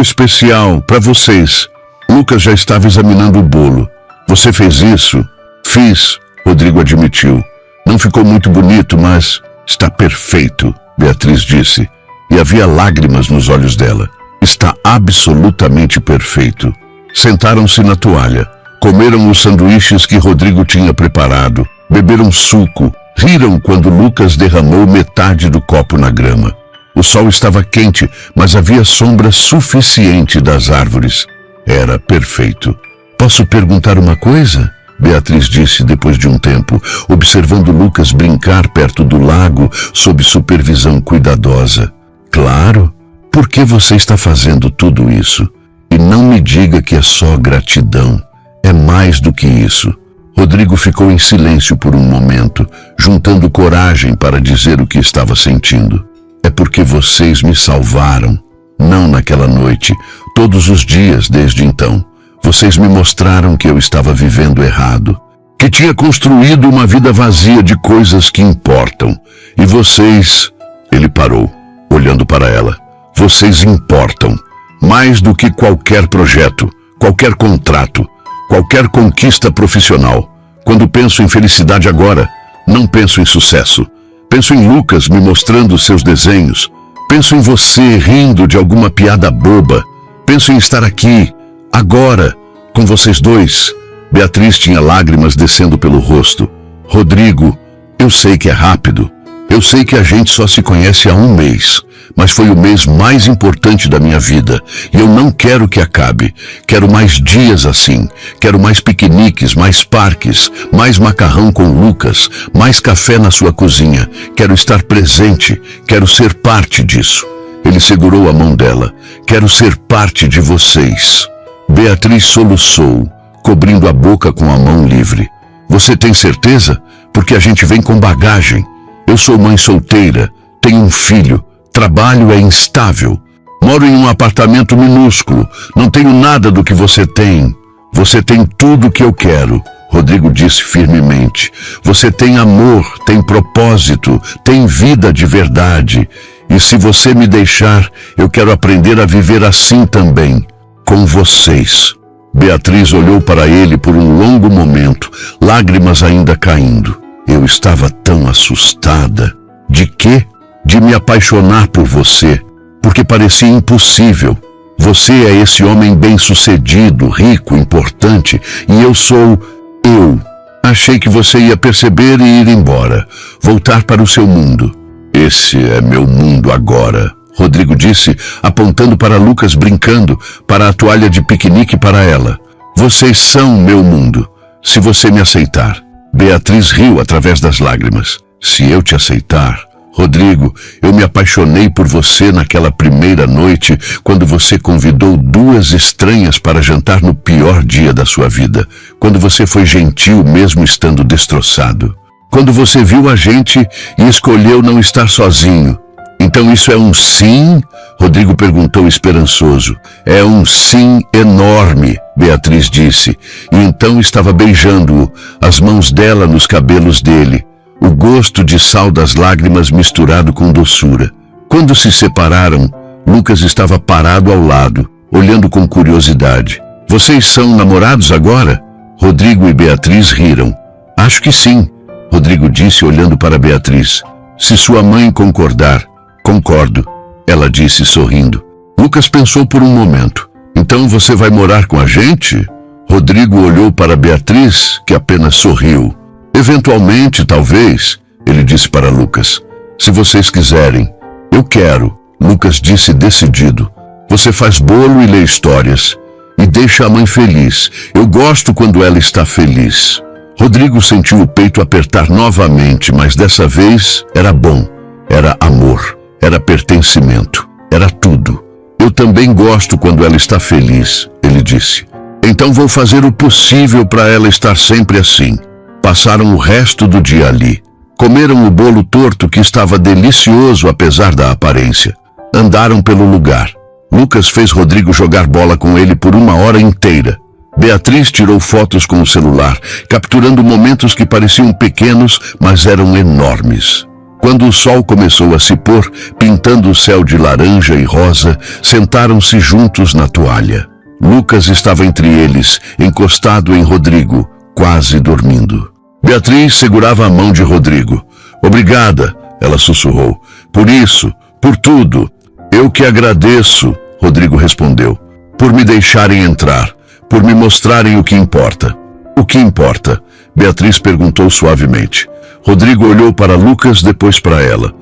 especial para vocês. Lucas já estava examinando o bolo. Você fez isso? Fiz, Rodrigo admitiu. Não ficou muito bonito, mas está perfeito, Beatriz disse, e havia lágrimas nos olhos dela. Está absolutamente perfeito. Sentaram-se na toalha. Comeram os sanduíches que Rodrigo tinha preparado, beberam suco, riram quando Lucas derramou metade do copo na grama. O sol estava quente, mas havia sombra suficiente das árvores. Era perfeito. Posso perguntar uma coisa? Beatriz disse depois de um tempo, observando Lucas brincar perto do lago sob supervisão cuidadosa. Claro. Por que você está fazendo tudo isso? E não me diga que é só gratidão. É mais do que isso. Rodrigo ficou em silêncio por um momento, juntando coragem para dizer o que estava sentindo. É porque vocês me salvaram. Não naquela noite, todos os dias desde então. Vocês me mostraram que eu estava vivendo errado, que tinha construído uma vida vazia de coisas que importam. E vocês... Ele parou, olhando para ela. Vocês importam, mais do que qualquer projeto, qualquer contrato, qualquer conquista profissional. Quando penso em felicidade agora, não penso em sucesso. Penso em Lucas me mostrando seus desenhos. Penso em você rindo de alguma piada boba. Penso em estar aqui, agora, com vocês dois. Beatriz tinha lágrimas descendo pelo rosto. Rodrigo, eu sei que é rápido. Eu sei que a gente só se conhece há um mês. Mas foi o mês mais importante da minha vida. E eu não quero que acabe. Quero mais dias assim. Quero mais piqueniques, mais parques, mais macarrão com Lucas, mais café na sua cozinha. Quero estar presente. Quero ser parte disso. Ele segurou a mão dela. Quero ser parte de vocês. Beatriz soluçou, cobrindo a boca com a mão livre. Você tem certeza? Porque a gente vem com bagagem. Eu sou mãe solteira, tenho um filho. Trabalho é instável. Moro em um apartamento minúsculo. Não tenho nada do que você tem. Você tem tudo o que eu quero, Rodrigo disse firmemente. Você tem amor, tem propósito, tem vida de verdade. E se você me deixar, eu quero aprender a viver assim também, com vocês. Beatriz olhou para ele por um longo momento, lágrimas ainda caindo. Eu estava tão assustada. De quê? De me apaixonar por você, porque parecia impossível. Você é esse homem bem-sucedido, rico, importante, e eu sou eu. Achei que você ia perceber e ir embora, voltar para o seu mundo. Esse é meu mundo agora, Rodrigo disse, apontando para Lucas brincando, para a toalha de piquenique para ela. Vocês são meu mundo, se você me aceitar. Beatriz riu através das lágrimas. Se eu te aceitar... Rodrigo, eu me apaixonei por você naquela primeira noite, quando você convidou duas estranhas para jantar no pior dia da sua vida, quando você foi gentil mesmo estando destroçado. Quando você viu a gente e escolheu não estar sozinho. Então isso é um sim? Rodrigo perguntou esperançoso. É um sim enorme, Beatriz disse, e então estava beijando-o, as mãos dela nos cabelos dele. O gosto de sal das lágrimas misturado com doçura. Quando se separaram, Lucas estava parado ao lado, olhando com curiosidade. Vocês são namorados agora? Rodrigo e Beatriz riram. Acho que sim, Rodrigo disse olhando para Beatriz. Se sua mãe concordar. Concordo, ela disse sorrindo. Lucas pensou por um momento. Então você vai morar com a gente? Rodrigo olhou para Beatriz, que apenas sorriu. Eventualmente, talvez, ele disse para Lucas. Se vocês quiserem. Eu quero, Lucas disse decidido. Você faz bolo e lê histórias. E deixa a mãe feliz. Eu gosto quando ela está feliz. Rodrigo sentiu o peito apertar novamente, mas dessa vez era bom. Era amor. Era pertencimento. Era tudo. Eu também gosto quando ela está feliz, ele disse. Então vou fazer o possível para ela estar sempre assim. Passaram o resto do dia ali. Comeram o bolo torto que estava delicioso apesar da aparência. Andaram pelo lugar. Lucas fez Rodrigo jogar bola com ele por 1 hora inteira. Beatriz tirou fotos com o celular, capturando momentos que pareciam pequenos, mas eram enormes. Quando o sol começou a se pôr, pintando o céu de laranja e rosa, sentaram-se juntos na toalha. Lucas estava entre eles, encostado em Rodrigo, quase dormindo. Beatriz segurava a mão de Rodrigo. Obrigada, ela sussurrou. Por isso, por tudo. Eu que agradeço, Rodrigo respondeu. Por me deixarem entrar, por me mostrarem o que importa. O que importa? Beatriz perguntou suavemente. Rodrigo olhou para Lucas, depois para ela.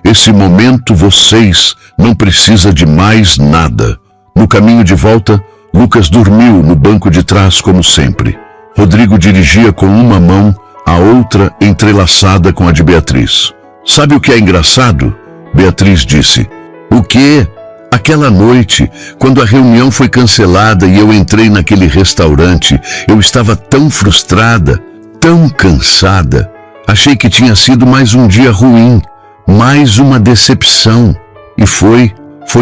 Esse momento, vocês, não precisa de mais nada. No caminho de volta, Lucas dormiu no banco de trás como sempre. Rodrigo dirigia com uma mão, a outra entrelaçada com a de Beatriz. Sabe o que é engraçado? Beatriz disse. O quê? Aquela noite, quando a reunião foi cancelada e eu entrei naquele restaurante, eu estava tão frustrada, tão cansada. Achei que tinha sido mais um dia ruim, mais uma decepção. E foi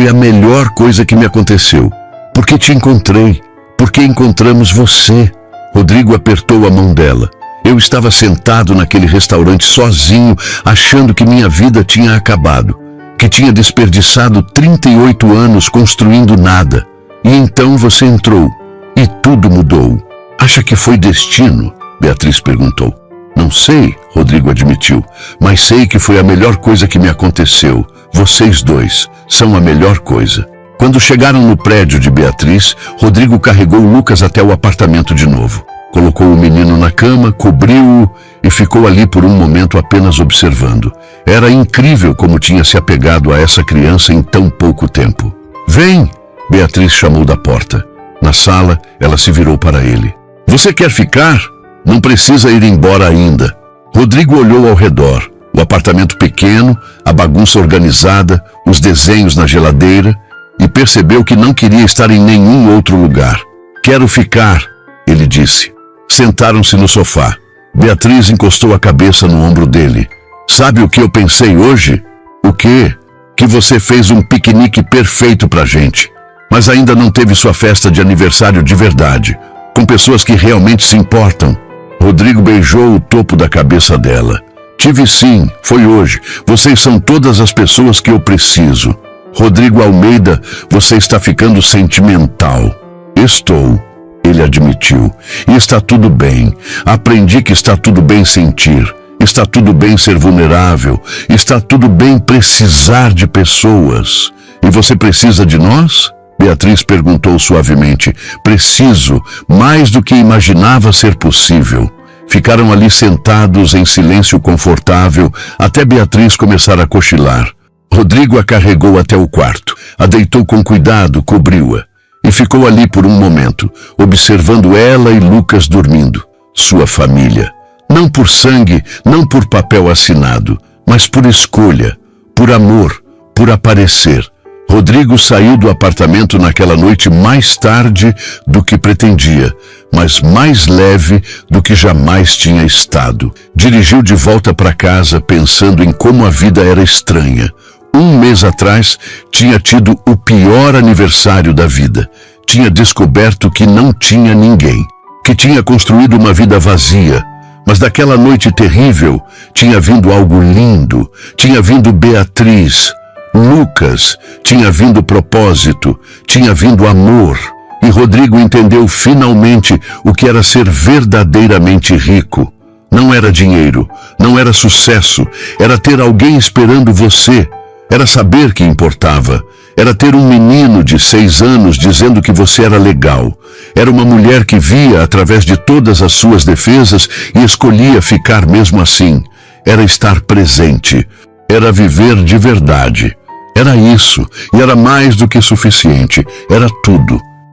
a melhor coisa que me aconteceu. Porque te encontrei, porque encontramos você. Rodrigo apertou a mão dela. Eu estava sentado naquele restaurante sozinho, achando que minha vida tinha acabado, que tinha desperdiçado 38 anos construindo nada. E então você entrou, e tudo mudou. Acha que foi destino? Beatriz perguntou. Não sei, Rodrigo admitiu, mas sei que foi a melhor coisa que me aconteceu. Vocês dois são a melhor coisa. Quando chegaram no prédio de Beatriz, Rodrigo carregou Lucas até o apartamento de novo. Colocou o menino na cama, cobriu-o e ficou ali por um momento apenas observando. Era incrível como tinha se apegado a essa criança em tão pouco tempo. Vem! Beatriz chamou da porta. Na sala, ela se virou para ele. Você quer ficar? Não precisa ir embora ainda. Rodrigo olhou ao redor. O apartamento pequeno, a bagunça organizada, os desenhos na geladeira, e percebeu que não queria estar em nenhum outro lugar. Quero ficar, ele disse. Sentaram-se no sofá. Beatriz encostou a cabeça no ombro dele. Sabe o que eu pensei hoje? O quê? Que você fez um piquenique perfeito pra gente, mas ainda não teve sua festa de aniversário de verdade, com pessoas que realmente se importam. Rodrigo beijou o topo da cabeça dela. Tive sim, foi hoje. Vocês são todas as pessoas que eu preciso. Rodrigo Almeida, você está ficando sentimental. Estou. Ele admitiu. E está tudo bem. Aprendi que está tudo bem sentir. Está tudo bem ser vulnerável. Está tudo bem precisar de pessoas. E você precisa de nós? Beatriz perguntou suavemente. Preciso, mais do que imaginava ser possível. Ficaram ali sentados em silêncio confortável até Beatriz começar a cochilar. Rodrigo a carregou até o quarto, a deitou com cuidado, cobriu-a e ficou ali por um momento, observando ela e Lucas dormindo. Sua família. Não por sangue, não por papel assinado, mas por escolha, por amor, por aparecer. Rodrigo saiu do apartamento naquela noite mais tarde do que pretendia, mas mais leve do que jamais tinha estado. Dirigiu de volta para casa pensando em como a vida era estranha. Um mês atrás, tinha tido o pior aniversário da vida. Tinha descoberto que não tinha ninguém, que tinha construído uma vida vazia. Mas daquela noite terrível, tinha vindo algo lindo, tinha vindo Beatriz, Lucas, tinha vindo propósito, tinha vindo amor. E Rodrigo entendeu finalmente o que era ser verdadeiramente rico. Não era dinheiro, não era sucesso, era ter alguém esperando você. Era saber que importava. Era ter um menino de 6 anos dizendo que você era legal. Era uma mulher que via através de todas as suas defesas e escolhia ficar mesmo assim. Era estar presente. Era viver de verdade. Era isso, e era mais do que suficiente. Era tudo.